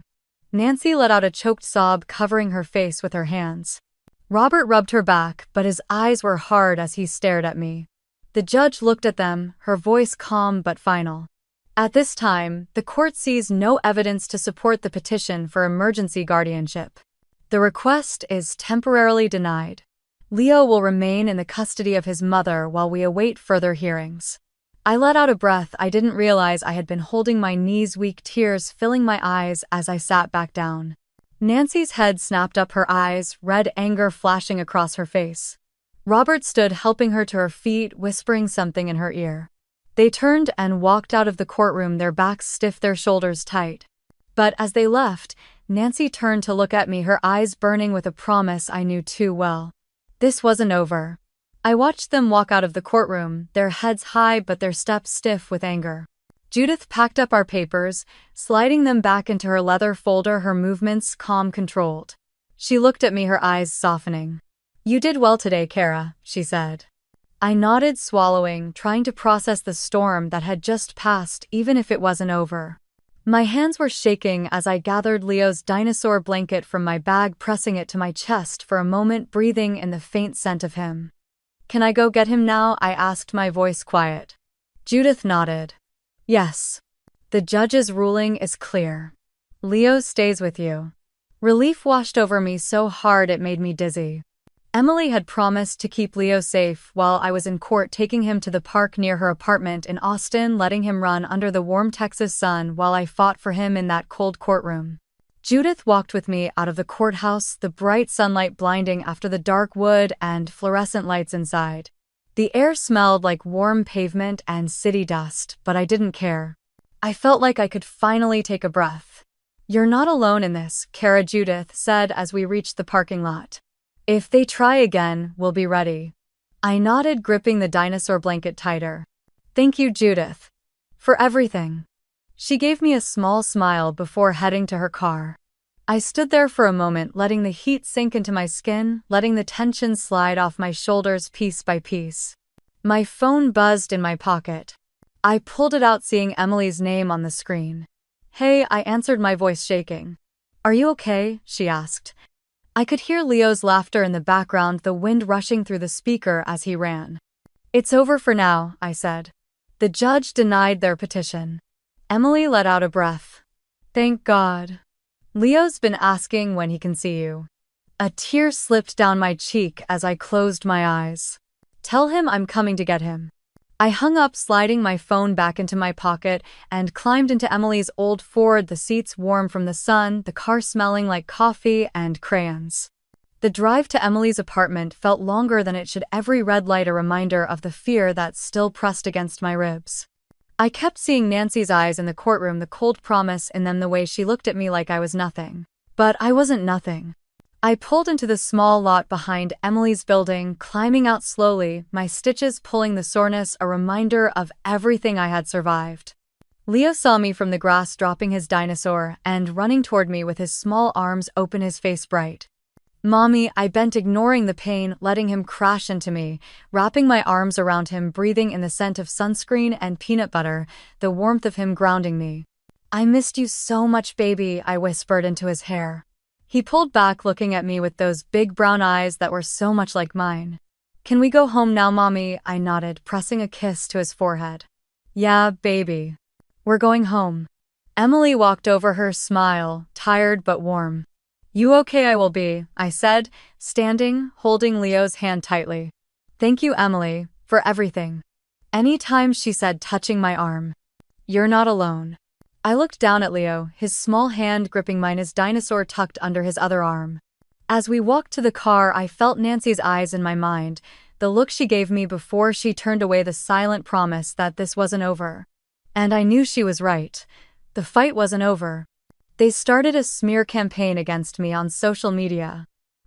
Nancy let out a choked sob, covering her face with her hands. Robert rubbed her back, but his eyes were hard as he stared at me. The judge looked at them, her voice calm but final. At this time, the court sees no evidence to support the petition for emergency guardianship. The request is temporarily denied. Leo will remain in the custody of his mother while we await further hearings. I let out a breath. I didn't realize I had been holding my knees, weak tears filling my eyes as I sat back down. Nancy's head snapped up, her eyes, red anger flashing across her face. Robert stood, helping her to her feet, whispering something in her ear. They turned and walked out of the courtroom, their backs stiff, their shoulders tight. But as they left, Nancy turned to look at me, her eyes burning with a promise I knew too well. This wasn't over. I watched them walk out of the courtroom, their heads high but their steps stiff with anger. Judith packed up our papers, sliding them back into her leather folder, her movements calm, controlled. She looked at me, her eyes softening. You did well today, Kara, she said. I nodded, swallowing, trying to process the storm that had just passed, even if it wasn't over. My hands were shaking as I gathered Leo's dinosaur blanket from my bag, pressing it to my chest for a moment, breathing in the faint scent of him. Can I go get him now? I asked, my voice quiet. Judith nodded. Yes. The judge's ruling is clear. Leo stays with you. Relief washed over me so hard it made me dizzy. Emily had promised to keep Leo safe while I was in court, taking him to the park near her apartment in Austin, letting him run under the warm Texas sun while I fought for him in that cold courtroom. Judith walked with me out of the courthouse, the bright sunlight blinding after the dark wood and fluorescent lights inside. The air smelled like warm pavement and city dust, but I didn't care. I felt like I could finally take a breath. You're not alone in this, Kara, Judith said as we reached the parking lot. If they try again, we'll be ready. I nodded, gripping the dinosaur blanket tighter. Thank you, Judith. For everything. She gave me a small smile before heading to her car. I stood there for a moment, letting the heat sink into my skin, letting the tension slide off my shoulders piece by piece. My phone buzzed in my pocket. I pulled it out, seeing Emily's name on the screen. Hey, I answered, my voice shaking. Are you okay? She asked. I could hear Leo's laughter in the background, the wind rushing through the speaker as he ran. "It's over for now," I said. The judge denied their petition. Emily let out a breath. "Thank God. Leo's been asking when he can see you." A tear slipped down my cheek as I closed my eyes. "Tell him I'm coming to get him." I hung up, sliding my phone back into my pocket, and climbed into Emily's old Ford, the seats warm from the sun, the car smelling like coffee and crayons. The drive to Emily's apartment felt longer than it should, every red light a reminder of the fear that still pressed against my ribs. I kept seeing Nancy's eyes in the courtroom, the cold promise in them, the way she looked at me like I was nothing. But I wasn't nothing. I pulled into the small lot behind Emily's building, climbing out slowly, my stitches pulling the soreness, a reminder of everything I had survived. Leo saw me from the grass, dropping his dinosaur and running toward me with his small arms open, his face bright. "Mommy," I bent, ignoring the pain, letting him crash into me, wrapping my arms around him, breathing in the scent of sunscreen and peanut butter, the warmth of him grounding me. "I missed you so much, baby," I whispered into his hair. He pulled back, looking at me with those big brown eyes that were so much like mine. "Can we go home now, Mommy?" I nodded, pressing a kiss to his forehead. "Yeah, baby. We're going home." Emily walked over, her smile, tired but warm. "You okay?" "I will be," I said, standing, holding Leo's hand tightly. "Thank you, Emily, for everything." "Anytime," she said, touching my arm. "You're not alone." I looked down at Leo, his small hand gripping mine, his dinosaur tucked under his other arm. As we walked to the car, I felt Nancy's eyes in my mind, the look she gave me before she turned away, the silent promise that this wasn't over. And I knew she was right. The fight wasn't over. They started a smear campaign against me on social media.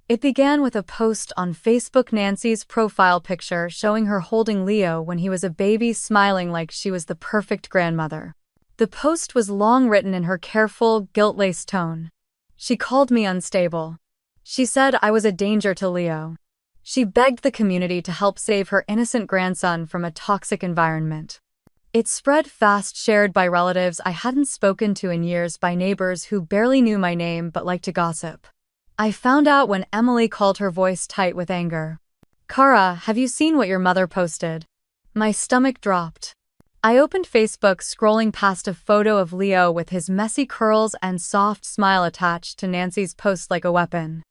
It began with a post on Facebook, Nancy's profile picture showing her holding Leo when he was a baby, smiling like she was the perfect grandmother. The post was long, written in her careful, guilt-laced tone. She called me unstable. She said I was a danger to Leo. She begged the community to help save her innocent grandson from a toxic environment. It spread fast, shared by relatives I hadn't spoken to in years, by neighbors who barely knew my name but liked to gossip. I found out when Emily called, her voice tight with anger. "Kara, have you seen what your mother posted?" My stomach dropped. I opened Facebook, scrolling past a photo of Leo with his messy curls and soft smile attached to Nancy's post like a weapon.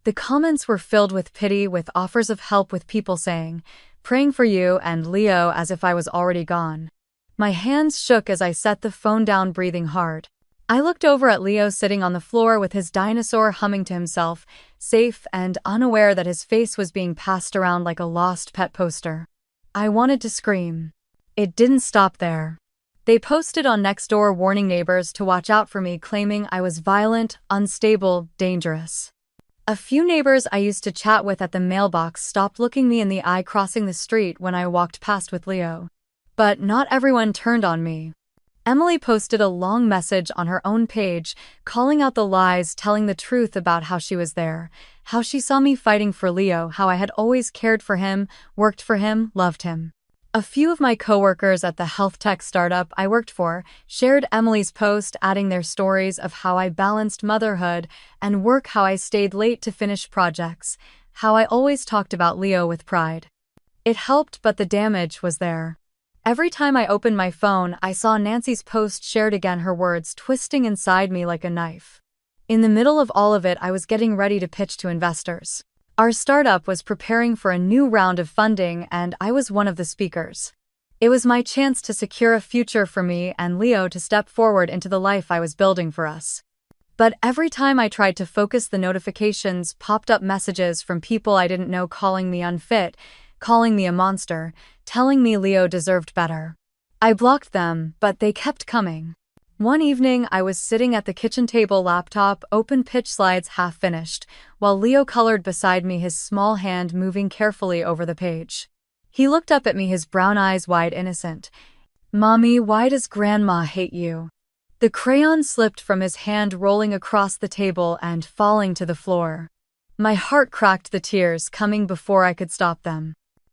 The comments were filled with pity, with offers of help, with people saying, "Praying for you and Leo," as if I was already gone. My hands shook as I set the phone down, breathing hard. I looked over at Leo sitting on the floor with his dinosaur, humming to himself, safe and unaware that his face was being passed around like a lost pet poster. I wanted to scream. It didn't stop there. They posted on Nextdoor, warning neighbors to watch out for me, claiming I was violent, unstable, dangerous. A few neighbors I used to chat with at the mailbox stopped looking me in the eye crossing the street when I walked past with Leo. But not everyone turned on me. Emily posted a long message on her own page, calling out the lies, telling the truth about how she was there, how she saw me fighting for Leo, how I had always cared for him, worked for him, loved him. A few of my coworkers at the health tech startup I worked for shared Emily's post, adding their stories of how I balanced motherhood and work, how I stayed late to finish projects, how I always talked about Leo with pride. It helped, but the damage was there. Every time I opened my phone, I saw Nancy's post shared again, her words twisting inside me like a knife. In the middle of all of it, I was getting ready to pitch to investors. Our startup was preparing for a new round of funding, and I was one of the speakers. It was my chance to secure a future for me and Leo, to step forward into the life I was building for us. But every time I tried to focus, the notifications popped up, messages from people I didn't know, calling me unfit, calling me a monster, telling me Leo deserved better. I blocked them, but they kept coming. One evening, I was sitting at the kitchen table, laptop open, pitch slides half finished, while Leo colored beside me, his small hand moving carefully over the page. He looked up at me, his brown eyes wide, innocent. "Mommy, why does Grandma hate you?" The crayon slipped from his hand, rolling across the table and falling to the floor. My heart cracked, the tears coming before I could stop them.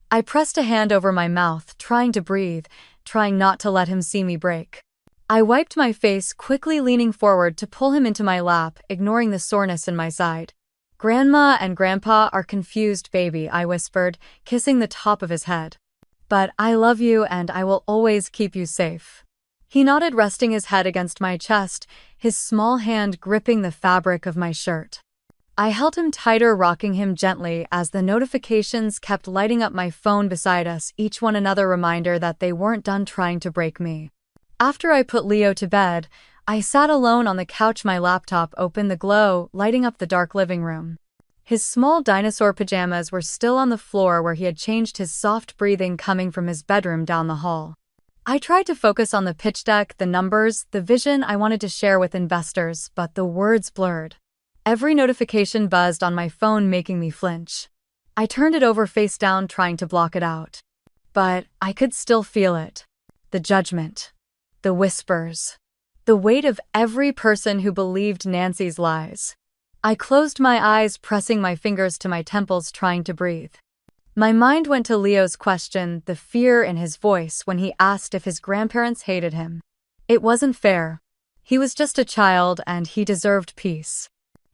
I pressed a hand over my mouth, trying to breathe, trying not to let him see me break. I wiped my face, quickly leaning forward to pull him into my lap, ignoring the soreness in my side. Grandma and Grandpa are confused, baby, I whispered, kissing the top of his head. But I love you and I will always keep you safe. He nodded, resting his head against my chest, his small hand gripping the fabric of my shirt. I held him tighter, rocking him gently as the notifications kept lighting up my phone beside us, each one another reminder that they weren't done trying to break me. After I put Leo to bed, I sat alone on the couch, my laptop open, the glow lighting up the dark living room. His small dinosaur pajamas were still on the floor where he had changed, his soft breathing coming from his bedroom down the hall. I tried to focus on the pitch deck, the numbers, the vision I wanted to share with investors, but the words blurred. Every notification buzzed on my phone, making me flinch. I turned it over face down, trying to block it out. But I could still feel it. The judgment. The whispers. The weight of every person who believed Nancy's lies. I closed my eyes, pressing my fingers to my temples, trying to breathe. My mind went to Leo's question, the fear in his voice when he asked if his grandparents hated him. It wasn't fair. He was just a child and he deserved peace.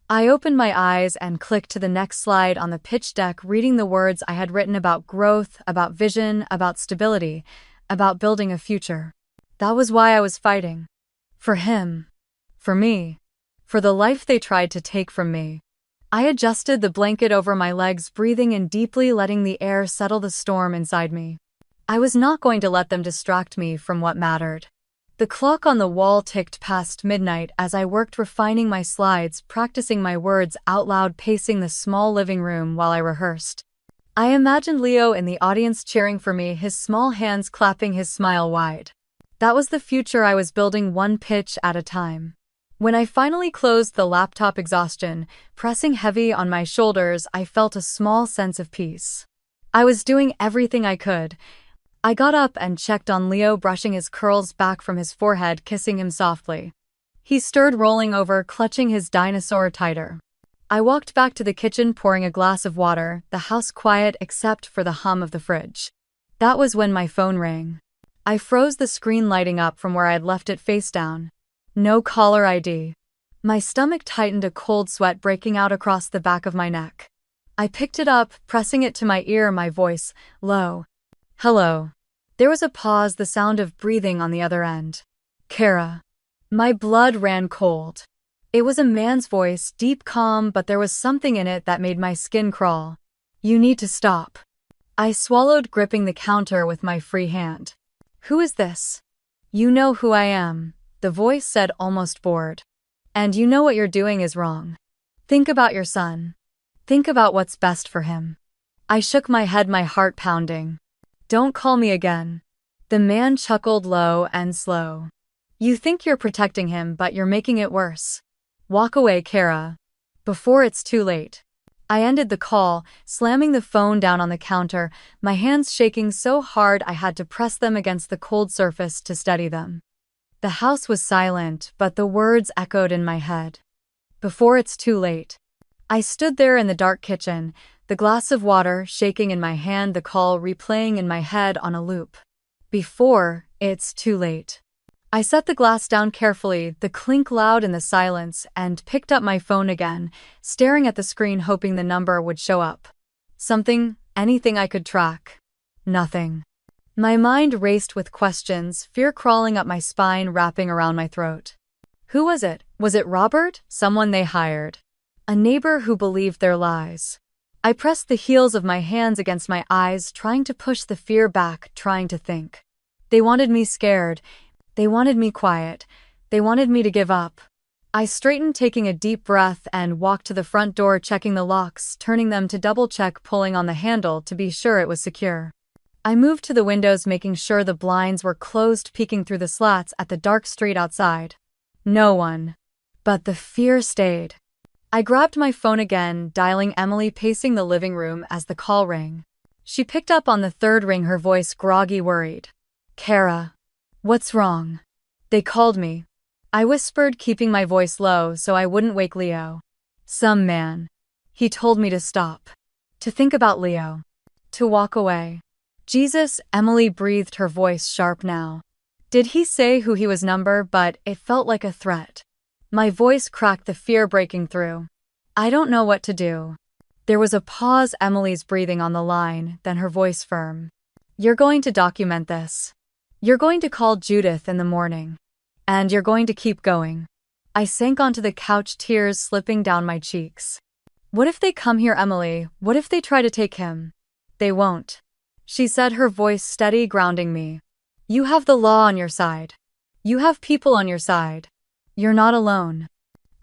I opened my eyes and clicked to the next slide on the pitch deck, reading the words I had written about growth, about vision, about stability, about building a future. That was why I was fighting. For him. For me. For the life they tried to take from me. I adjusted the blanket over my legs, breathing in deeply, letting the air settle the storm inside me. I was not going to let them distract me from what mattered. The clock on the wall ticked past midnight as I worked, refining my slides, practicing my words out loud, pacing the small living room while I rehearsed. I imagined Leo in the audience cheering for me, his small hands clapping, his smile wide. That was the future I was building, one pitch at a time. When I finally closed the laptop, exhaustion pressing heavy on my shoulders, I felt a small sense of peace. I was doing everything I could. I got up and checked on Leo, brushing his curls back from his forehead, kissing him softly. He stirred, rolling over, clutching his dinosaur tighter. I walked back to the kitchen, pouring a glass of water, the house quiet except for the hum of the fridge. That was when my phone rang. I froze, the screen lighting up from where I had left it, face down. No caller ID. My stomach tightened, a cold sweat breaking out across the back of my neck. I picked it up, pressing it to my ear, my voice low. Hello. There was a pause, the sound of breathing on the other end. Kara. My blood ran cold. It was a man's voice, deep, calm, but there was something in it that made my skin crawl. You need to stop. I swallowed, gripping the counter with my free hand. Who is this? You know who I am, the voice said, almost bored. And you know what you're doing is wrong. Think about your son. Think about what's best for him. I shook my head, my heart pounding. Don't call me again. The man chuckled low and slow. You think you're protecting him, but you're making it worse. Walk away, Kara. Before it's too late. I ended the call, slamming the phone down on the counter, my hands shaking so hard I had to press them against the cold surface to steady them. The house was silent, but the words echoed in my head. Before it's too late. I stood there in the dark kitchen, the glass of water shaking in my hand, the call replaying in my head on a loop. Before it's too late. I set the glass down carefully, the clink loud in the silence, and picked up my phone again, staring at the screen, hoping the number would show up. Something, anything I could track. Nothing. My mind raced with questions, fear crawling up my spine, wrapping around my throat. Who was it? Was it Robert? Someone they hired? A neighbor who believed their lies? I pressed the heels of my hands against my eyes, trying to push the fear back, trying to think. They wanted me scared. They wanted me quiet. They wanted me to give up. I straightened, taking a deep breath, and walked to the front door, checking the locks, turning them to double-check, pulling on the handle to be sure it was secure. I moved to the windows, making sure the blinds were closed, peeking through the slats at the dark street outside. No one. But the fear stayed. I grabbed my phone again, dialing Emily, pacing the living room as the call rang. She picked up on the third ring, her voice groggy, worried. Kara. What's wrong? They called me. I whispered, keeping my voice low so I wouldn't wake Leo. Some man. He told me to stop. To think about Leo. To walk away. Jesus, Emily breathed, her voice sharp now. Did he say who he was? Number, but it felt like a threat. My voice cracked, the fear breaking through. I don't know what to do. There was a pause, Emily's breathing on the line, then her voice firm. You're going to document this. You're going to call Judith in the morning. And you're going to keep going. I sank onto the couch, tears slipping down my cheeks. What if they come here, Emily? What if they try to take him? They won't. She said, her voice steady, grounding me. You have the law on your side. You have people on your side. You're not alone.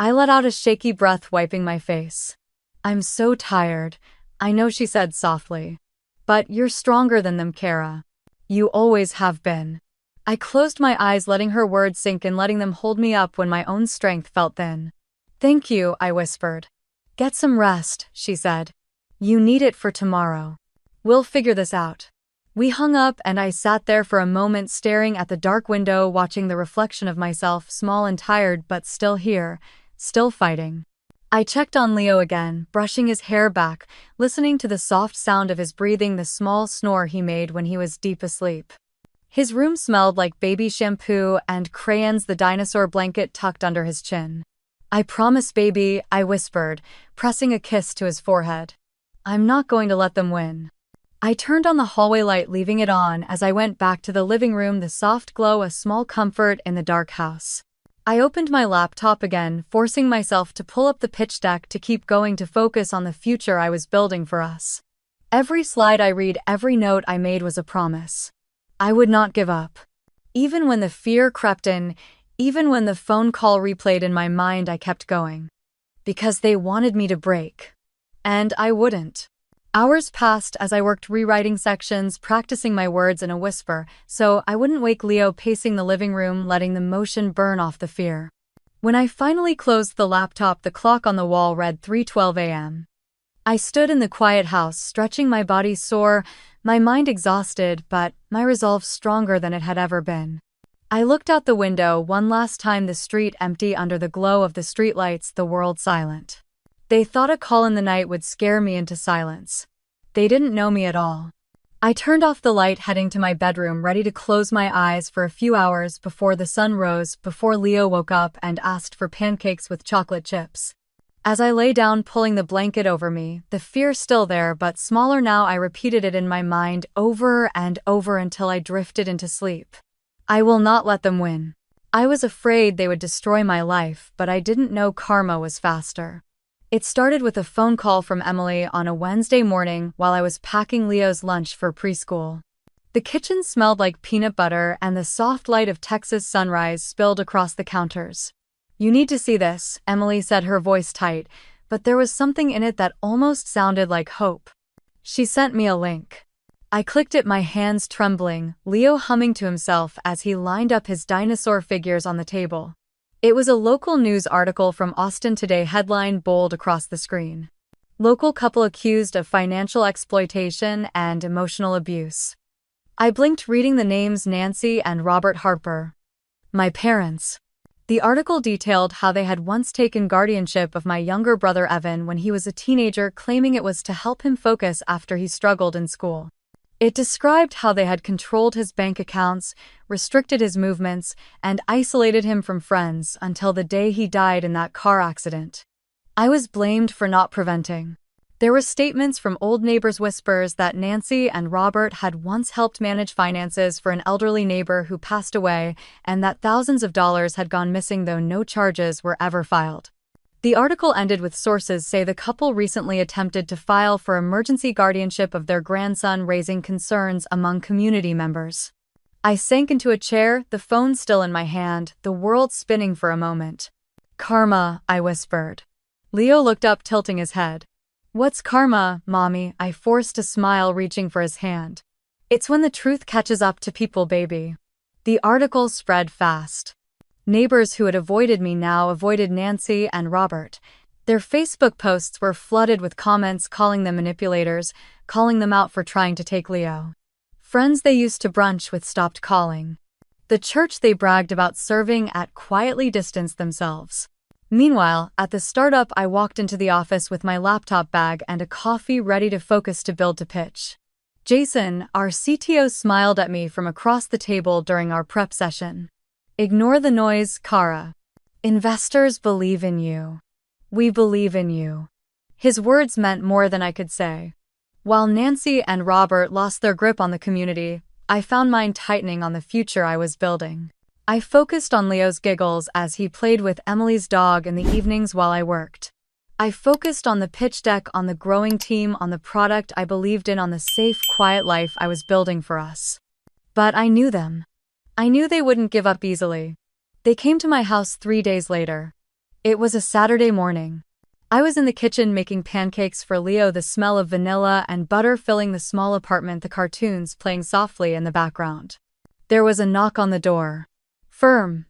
I let out a shaky breath, wiping my face. I'm so tired. I know, she said softly. But you're stronger than them, Kara. You always have been. I closed my eyes, letting her words sink in, letting them hold me up when my own strength felt thin. Thank you, I whispered. Get some rest, she said. You need it for tomorrow. We'll figure this out. We hung up and I sat there for a moment, staring at the dark window, watching the reflection of myself, small and tired but still here, still fighting. I checked on Leo again, brushing his hair back, listening to the soft sound of his breathing, the small snore he made when he was deep asleep. His room smelled like baby shampoo and crayons, the dinosaur blanket tucked under his chin. I promise, baby, I whispered, pressing a kiss to his forehead. I'm not going to let them win. I turned on the hallway light, leaving it on as I went back to the living room, the soft glow a small comfort in the dark house. I opened my laptop again, forcing myself to pull up the pitch deck to keep going, to focus on the future I was building for us. Every slide I read, every note I made was a promise. I would not give up. Even when the fear crept in, even when the phone call replayed in my mind, I kept going. Because they wanted me to break. And I wouldn't. Hours passed as I worked rewriting sections, practicing my words in a whisper, so I wouldn't wake Leo, pacing the living room, letting the motion burn off the fear. When I finally closed the laptop, the clock on the wall read 3:12 a.m. I stood in the quiet house, stretching, my body sore, my mind exhausted, but my resolve stronger than it had ever been. I looked out the window one last time, the street empty under the glow of the streetlights, the world silent. They thought a call in the night would scare me into silence. They didn't know me at all. I turned off the light, heading to my bedroom, ready to close my eyes for a few hours before the sun rose, before Leo woke up and asked for pancakes with chocolate chips. As I lay down, pulling the blanket over me, the fear still there but smaller now, I repeated it in my mind over and over until I drifted into sleep. I will not let them win. I was afraid they would destroy my life, but I didn't know karma was faster. It started with a phone call from Emily on a Wednesday morning while I was packing Leo's lunch for preschool. The kitchen smelled like peanut butter and the soft light of Texas sunrise spilled across the counters. You need to see this, Emily said, her voice tight, but there was something in it that almost sounded like hope. She sent me a link. I clicked it, my hands trembling, Leo humming to himself as he lined up his dinosaur figures on the table. It was a local news article from Austin Today, headline bold across the screen. Local couple accused of financial exploitation and emotional abuse. I blinked, reading the names Nancy and Robert Harper. My parents. The article detailed how they had once taken guardianship of my younger brother Evan when he was a teenager, claiming it was to help him focus after he struggled in school. It described how they had controlled his bank accounts, restricted his movements, and isolated him from friends until the day he died in that car accident. I was blamed for not preventing. There were statements from old neighbors, whispers that Nancy and Robert had once helped manage finances for an elderly neighbor who passed away, and that thousands of dollars had gone missing, though no charges were ever filed. The article ended with sources say the couple recently attempted to file for emergency guardianship of their grandson, raising concerns among community members. I sank into a chair, the phone still in my hand, the world spinning for a moment. Karma, I whispered. Leo looked up, tilting his head. What's karma, Mommy? I forced a smile, reaching for his hand. It's when the truth catches up to people, baby. The article spread fast. Neighbors who had avoided me now avoided Nancy and Robert. Their Facebook posts were flooded with comments calling them manipulators, calling them out for trying to take Leo. Friends they used to brunch with stopped calling. The church they bragged about serving at quietly distanced themselves. Meanwhile, at the startup, I walked into the office with my laptop bag and a coffee, ready to focus, to build, to pitch. Jason, our CTO, smiled at me from across the table during our prep session. Ignore the noise, Kara. Investors believe in you. We believe in you." His words meant more than I could say. While Nancy and Robert lost their grip on the community, I found mine tightening on the future I was building. I focused on Leo's giggles as he played with Emily's dog in the evenings while I worked. I focused on the pitch deck, on the growing team, on the product I believed in, on the safe, quiet life I was building for us. But I knew them. I knew they wouldn't give up easily. They came to my house 3 days later. It was a Saturday morning. I was in the kitchen making pancakes for Leo, the smell of vanilla and butter filling the small apartment, the cartoons playing softly in the background. There was a knock on the door. Firm.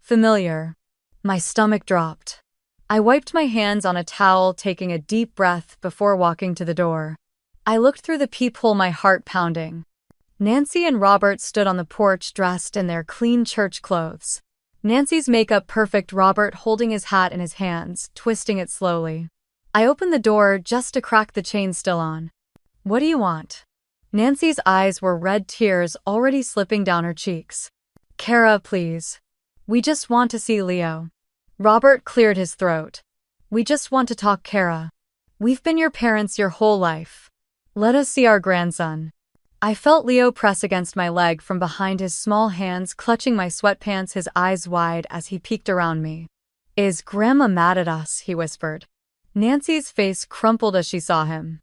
Familiar. My stomach dropped. I wiped my hands on a towel, taking a deep breath before walking to the door. I looked through the peephole, my heart pounding. Nancy and Robert stood on the porch dressed in their clean church clothes. Nancy's makeup perfect, Robert holding his hat in his hands, twisting it slowly. I opened the door just to crack the chain still on. "What do you want?" Nancy's eyes were red, tears already slipping down her cheeks. "Kara, please. We just want to see Leo." Robert cleared his throat. "We just want to talk, Kara. We've been your parents your whole life. Let us see our grandson." I felt Leo press against my leg from behind, his small hands clutching my sweatpants, his eyes wide as he peeked around me. "Is Grandma mad at us?" he whispered. Nancy's face crumpled as she saw him.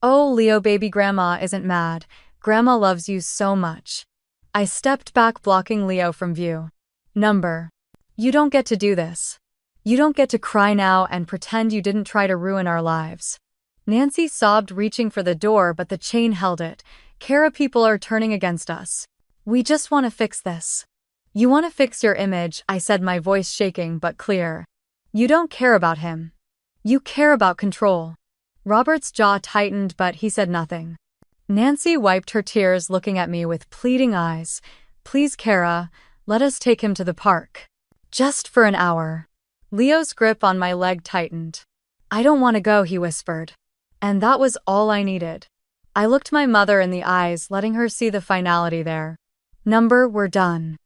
"Oh, Leo baby, Grandma isn't mad. Grandma loves you so much." I stepped back, blocking Leo from view. "Number. You don't get to do this. You don't get to cry now and pretend you didn't try to ruin our lives." Nancy sobbed, reaching for the door, but the chain held it. "Kara, people are turning against us. We just want to fix this." "You want to fix your image," I said, my voice shaking but clear. "You don't care about him. You care about control." Robert's jaw tightened, but he said nothing. Nancy wiped her tears, looking at me with pleading eyes. "Please, Kara, let us take him to the park. Just for an hour." Leo's grip on my leg tightened. "I don't want to go," he whispered. And that was all I needed. I looked my mother in the eyes, letting her see the finality there. "Number, we're done."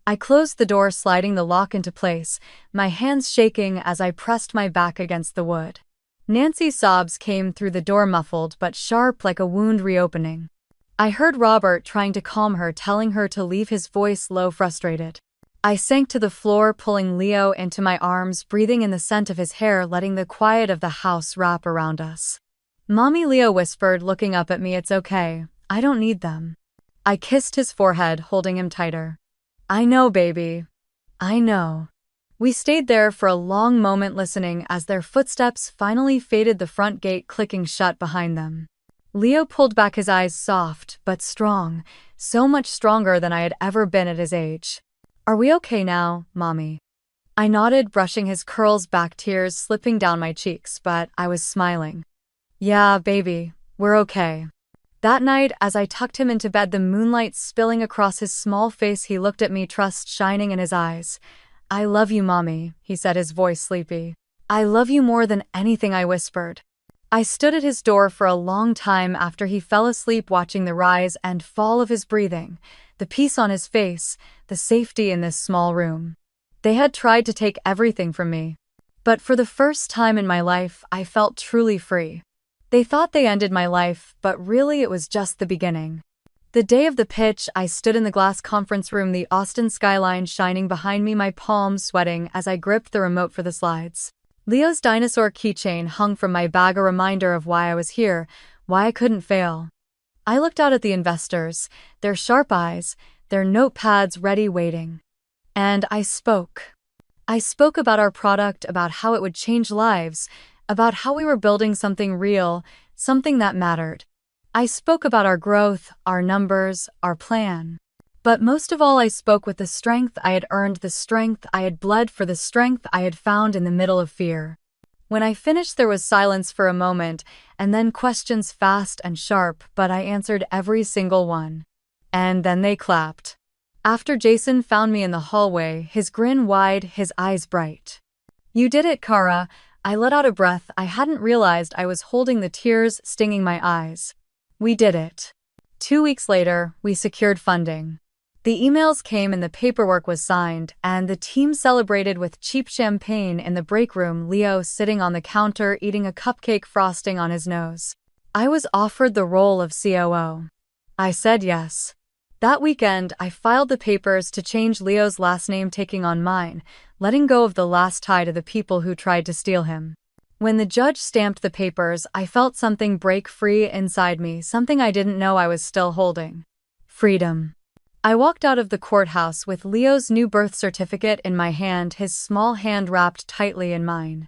I closed the door, sliding the lock into place, my hands shaking as I pressed my back against the wood. Nancy's sobs came through the door, muffled but sharp like a wound reopening. I heard Robert trying to calm her, telling her to leave, his voice low, frustrated. I sank to the floor, pulling Leo into my arms, breathing in the scent of his hair, letting the quiet of the house wrap around us. "Mommy," Leo whispered, looking up at me, "it's okay. I don't need them." I kissed his forehead, holding him tighter. "I know, baby. I know." We stayed there for a long moment, listening as their footsteps finally faded, the front gate clicking shut behind them. Leo pulled back, his eyes soft but strong, so much stronger than I had ever been at his age. "Are we okay now, Mommy?" I nodded, brushing his curls back, tears slipping down my cheeks, but I was smiling. "Yeah, baby, we're okay." That night, as I tucked him into bed, the moonlight spilling across his small face, he looked at me, trust shining in his eyes. "I love you, Mommy," he said, his voice sleepy. "I love you more than anything," I whispered. I stood at his door for a long time after he fell asleep, watching the rise and fall of his breathing, the peace on his face, the safety in this small room. They had tried to take everything from me. But for the first time in my life, I felt truly free. They thought they ended my life, but really it was just the beginning. The day of the pitch, I stood in the glass conference room, the Austin skyline shining behind me, my palms sweating as I gripped the remote for the slides. Leo's dinosaur keychain hung from my bag, a reminder of why I was here, why I couldn't fail. I looked out at the investors, their sharp eyes, their notepads ready, waiting. And I spoke. I spoke about our product, about how it would change lives, about how we were building something real, something that mattered. I spoke about our growth, our numbers, our plan. But most of all, I spoke with the strength I had earned, the strength I had bled for, the strength I had found in the middle of fear. When I finished, there was silence for a moment, and then questions fast and sharp, but I answered every single one. And then they clapped. After Jason found me in the hallway, his grin wide, his eyes bright. "You did it, Kara." I let out a breath. I hadn't realized I was holding the tears stinging my eyes. We did it. 2 weeks later, we secured funding. The emails came and the paperwork was signed, and the team celebrated with cheap champagne in the break room, Leo sitting on the counter eating a cupcake frosting on his nose. I was offered the role of COO. I said yes. That weekend, I filed the papers to change Leo's last name, taking on mine, letting go of the last tie to the people who tried to steal him. When the judge stamped the papers, I felt something break free inside me, something I didn't know I was still holding. Freedom. I walked out of the courthouse with Leo's new birth certificate in my hand, his small hand wrapped tightly in mine.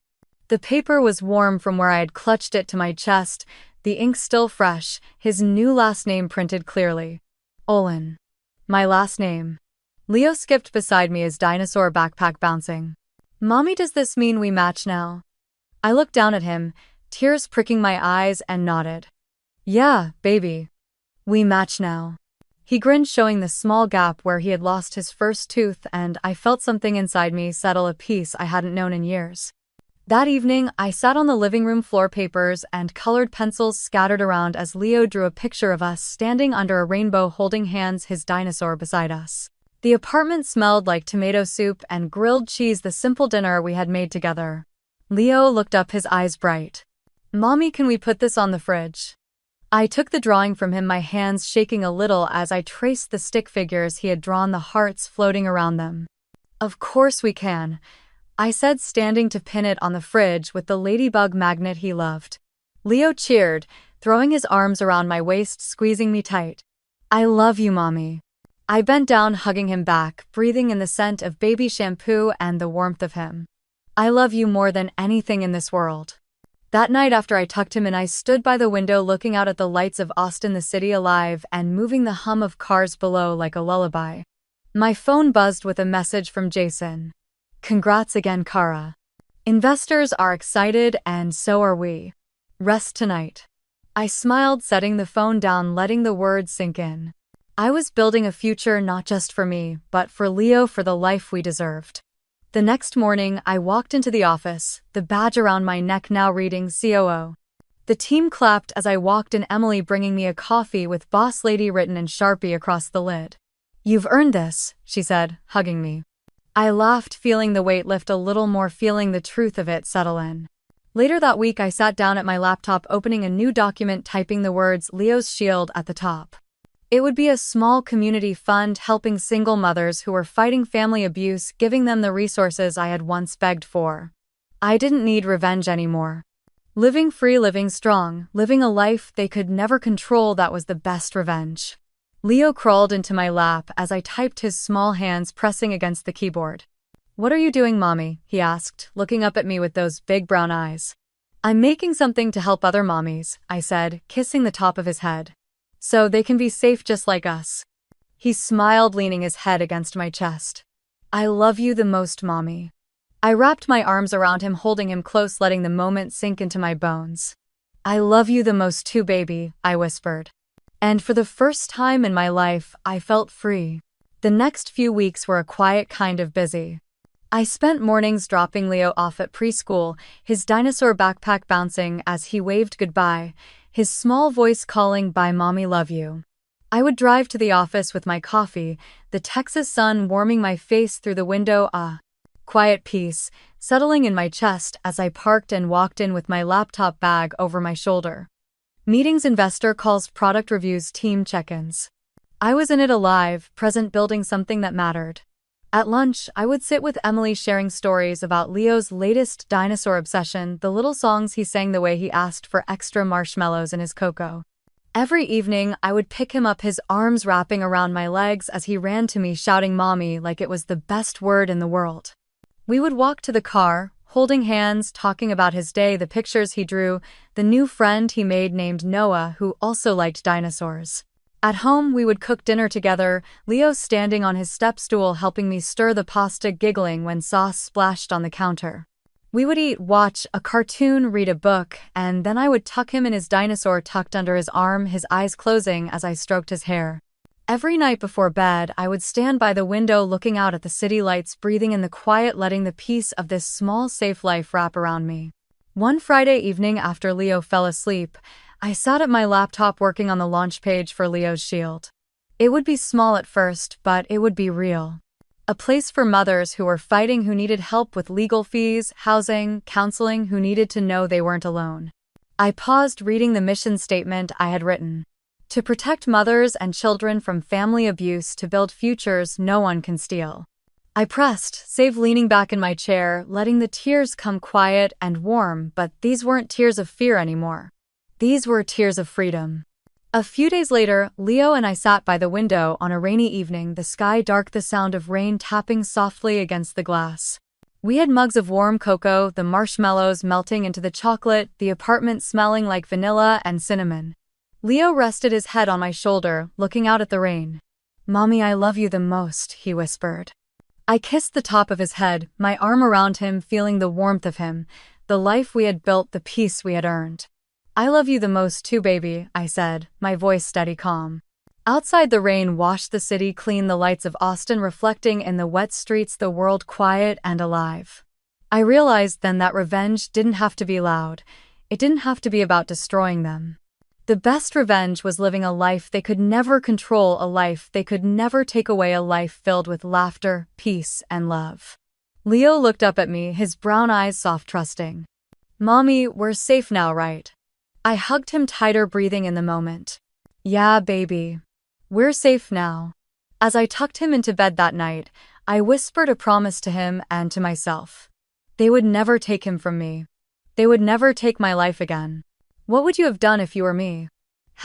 The paper was warm from where I had clutched it to my chest, the ink still fresh, his new last name printed clearly. Olin. My last name. Leo skipped beside me, his dinosaur backpack bouncing. Mommy, does this mean we match now? I looked down at him, tears pricking my eyes, and nodded. Yeah, baby. We match now. He grinned, showing the small gap where he had lost his first tooth, and I felt something inside me settle, a peace I hadn't known in years. That evening, I sat on the living room floor, papers and colored pencils scattered around as Leo drew a picture of us standing under a rainbow holding hands, his dinosaur beside us. The apartment smelled like tomato soup and grilled cheese, the simple dinner we had made together. Leo looked up, his eyes bright. Mommy, can we put this on the fridge? I took the drawing from him, my hands shaking a little as I traced the stick figures he had drawn, the hearts floating around them. Of course we can, I said, standing to pin it on the fridge with the ladybug magnet he loved. Leo cheered, throwing his arms around my waist, squeezing me tight. I love you, Mommy. I bent down, hugging him back, breathing in the scent of baby shampoo and the warmth of him. I love you more than anything in this world. That night, after I tucked him in, I stood by the window looking out at the lights of Austin, the city alive and moving, the hum of cars below like a lullaby. My phone buzzed with a message from Jason. Congrats again, Kara. Investors are excited and so are we. Rest tonight. I smiled, setting the phone down, letting the words sink in. I was building a future not just for me, but for Leo, for the life we deserved. The next morning, I walked into the office, the badge around my neck now reading COO. The team clapped as I walked in, Emily bringing me a coffee with Boss Lady written in Sharpie across the lid. You've earned this, she said, hugging me. I laughed, feeling the weight lift a little more, feeling the truth of it settle in. Later that week, I sat down at my laptop, opening a new document, typing the words Leo's Shield at the top. It would be a small community fund helping single mothers who were fighting family abuse, giving them the resources I had once begged for. I didn't need revenge anymore. Living free, living strong, living a life they could never control, that was the best revenge. Leo crawled into my lap as I typed, his small hands pressing against the keyboard. What are you doing, Mommy? He asked, looking up at me with those big brown eyes. I'm making something to help other mommies, I said, kissing the top of his head. So they can be safe just like us. He smiled, leaning his head against my chest. I love you the most, Mommy. I wrapped my arms around him, holding him close, letting the moment sink into my bones. I love you the most too, baby, I whispered. And for the first time in my life, I felt free. The next few weeks were a quiet kind of busy. I spent mornings dropping Leo off at preschool, his dinosaur backpack bouncing as he waved goodbye, his small voice calling, "Bye, Mommy, love you." I would drive to the office with my coffee, the Texas sun warming my face through the window, a quiet peace settling in my chest as I parked and walked in with my laptop bag over my shoulder. Meetings, investor calls, product reviews, team check-ins. I was in it, alive, present, building something that mattered. At lunch, I would sit with Emily, sharing stories about Leo's latest dinosaur obsession, the little songs he sang, the way he asked for extra marshmallows in his cocoa. Every evening, I would pick him up, his arms wrapping around my legs as he ran to me, shouting "Mommy" like it was the best word in the world. We would walk to the car, holding hands, talking about his day, the pictures he drew, the new friend he made named Noah, who also liked dinosaurs. At home, we would cook dinner together, Leo standing on his step stool helping me stir the pasta, giggling when sauce splashed on the counter. We would eat, watch a cartoon, read a book, and then I would tuck him in, his dinosaur tucked under his arm, his eyes closing as I stroked his hair. Every night before bed, I would stand by the window looking out at the city lights, breathing in the quiet, letting the peace of this small, safe life wrap around me. One Friday evening after Leo fell asleep, I sat at my laptop working on the launch page for Leo's Shield. It would be small at first, but it would be real. A place for mothers who were fighting, who needed help with legal fees, housing, counseling, who needed to know they weren't alone. I paused, reading the mission statement I had written. To protect mothers and children from family abuse, to build futures no one can steal. I pressed save, leaning back in my chair, letting the tears come quiet and warm, but these weren't tears of fear anymore. These were tears of freedom. A few days later, Leo and I sat by the window on a rainy evening, the sky dark, the sound of rain tapping softly against the glass. We had mugs of warm cocoa, the marshmallows melting into the chocolate, the apartment smelling like vanilla and cinnamon. Leo rested his head on my shoulder, looking out at the rain. "Mommy, I love you the most," he whispered. I kissed the top of his head, my arm around him, feeling the warmth of him, the life we had built, the peace we had earned. "I love you the most too, baby," I said, my voice steady, calm. Outside, the rain washed the city clean, the lights of Austin reflecting in the wet streets, the world quiet and alive. I realized then that revenge didn't have to be loud. It didn't have to be about destroying them. The best revenge was living a life they could never control, a life they could never take away, a life filled with laughter, peace, and love. Leo looked up at me, his brown eyes soft, trusting. "Mommy, we're safe now, right?" I hugged him tighter, breathing in the moment. "Yeah, baby. We're safe now." As I tucked him into bed that night, I whispered a promise to him and to myself. They would never take him from me. They would never take my life again. What would you have done if you were me?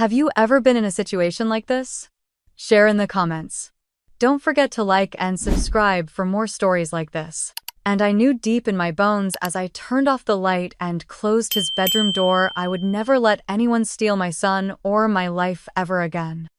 Have you ever been in a situation like this? Share in the comments. Don't forget to like and subscribe for more stories like this. And I knew deep in my bones, as I turned off the light and closed his bedroom door, I would never let anyone steal my son or my life ever again.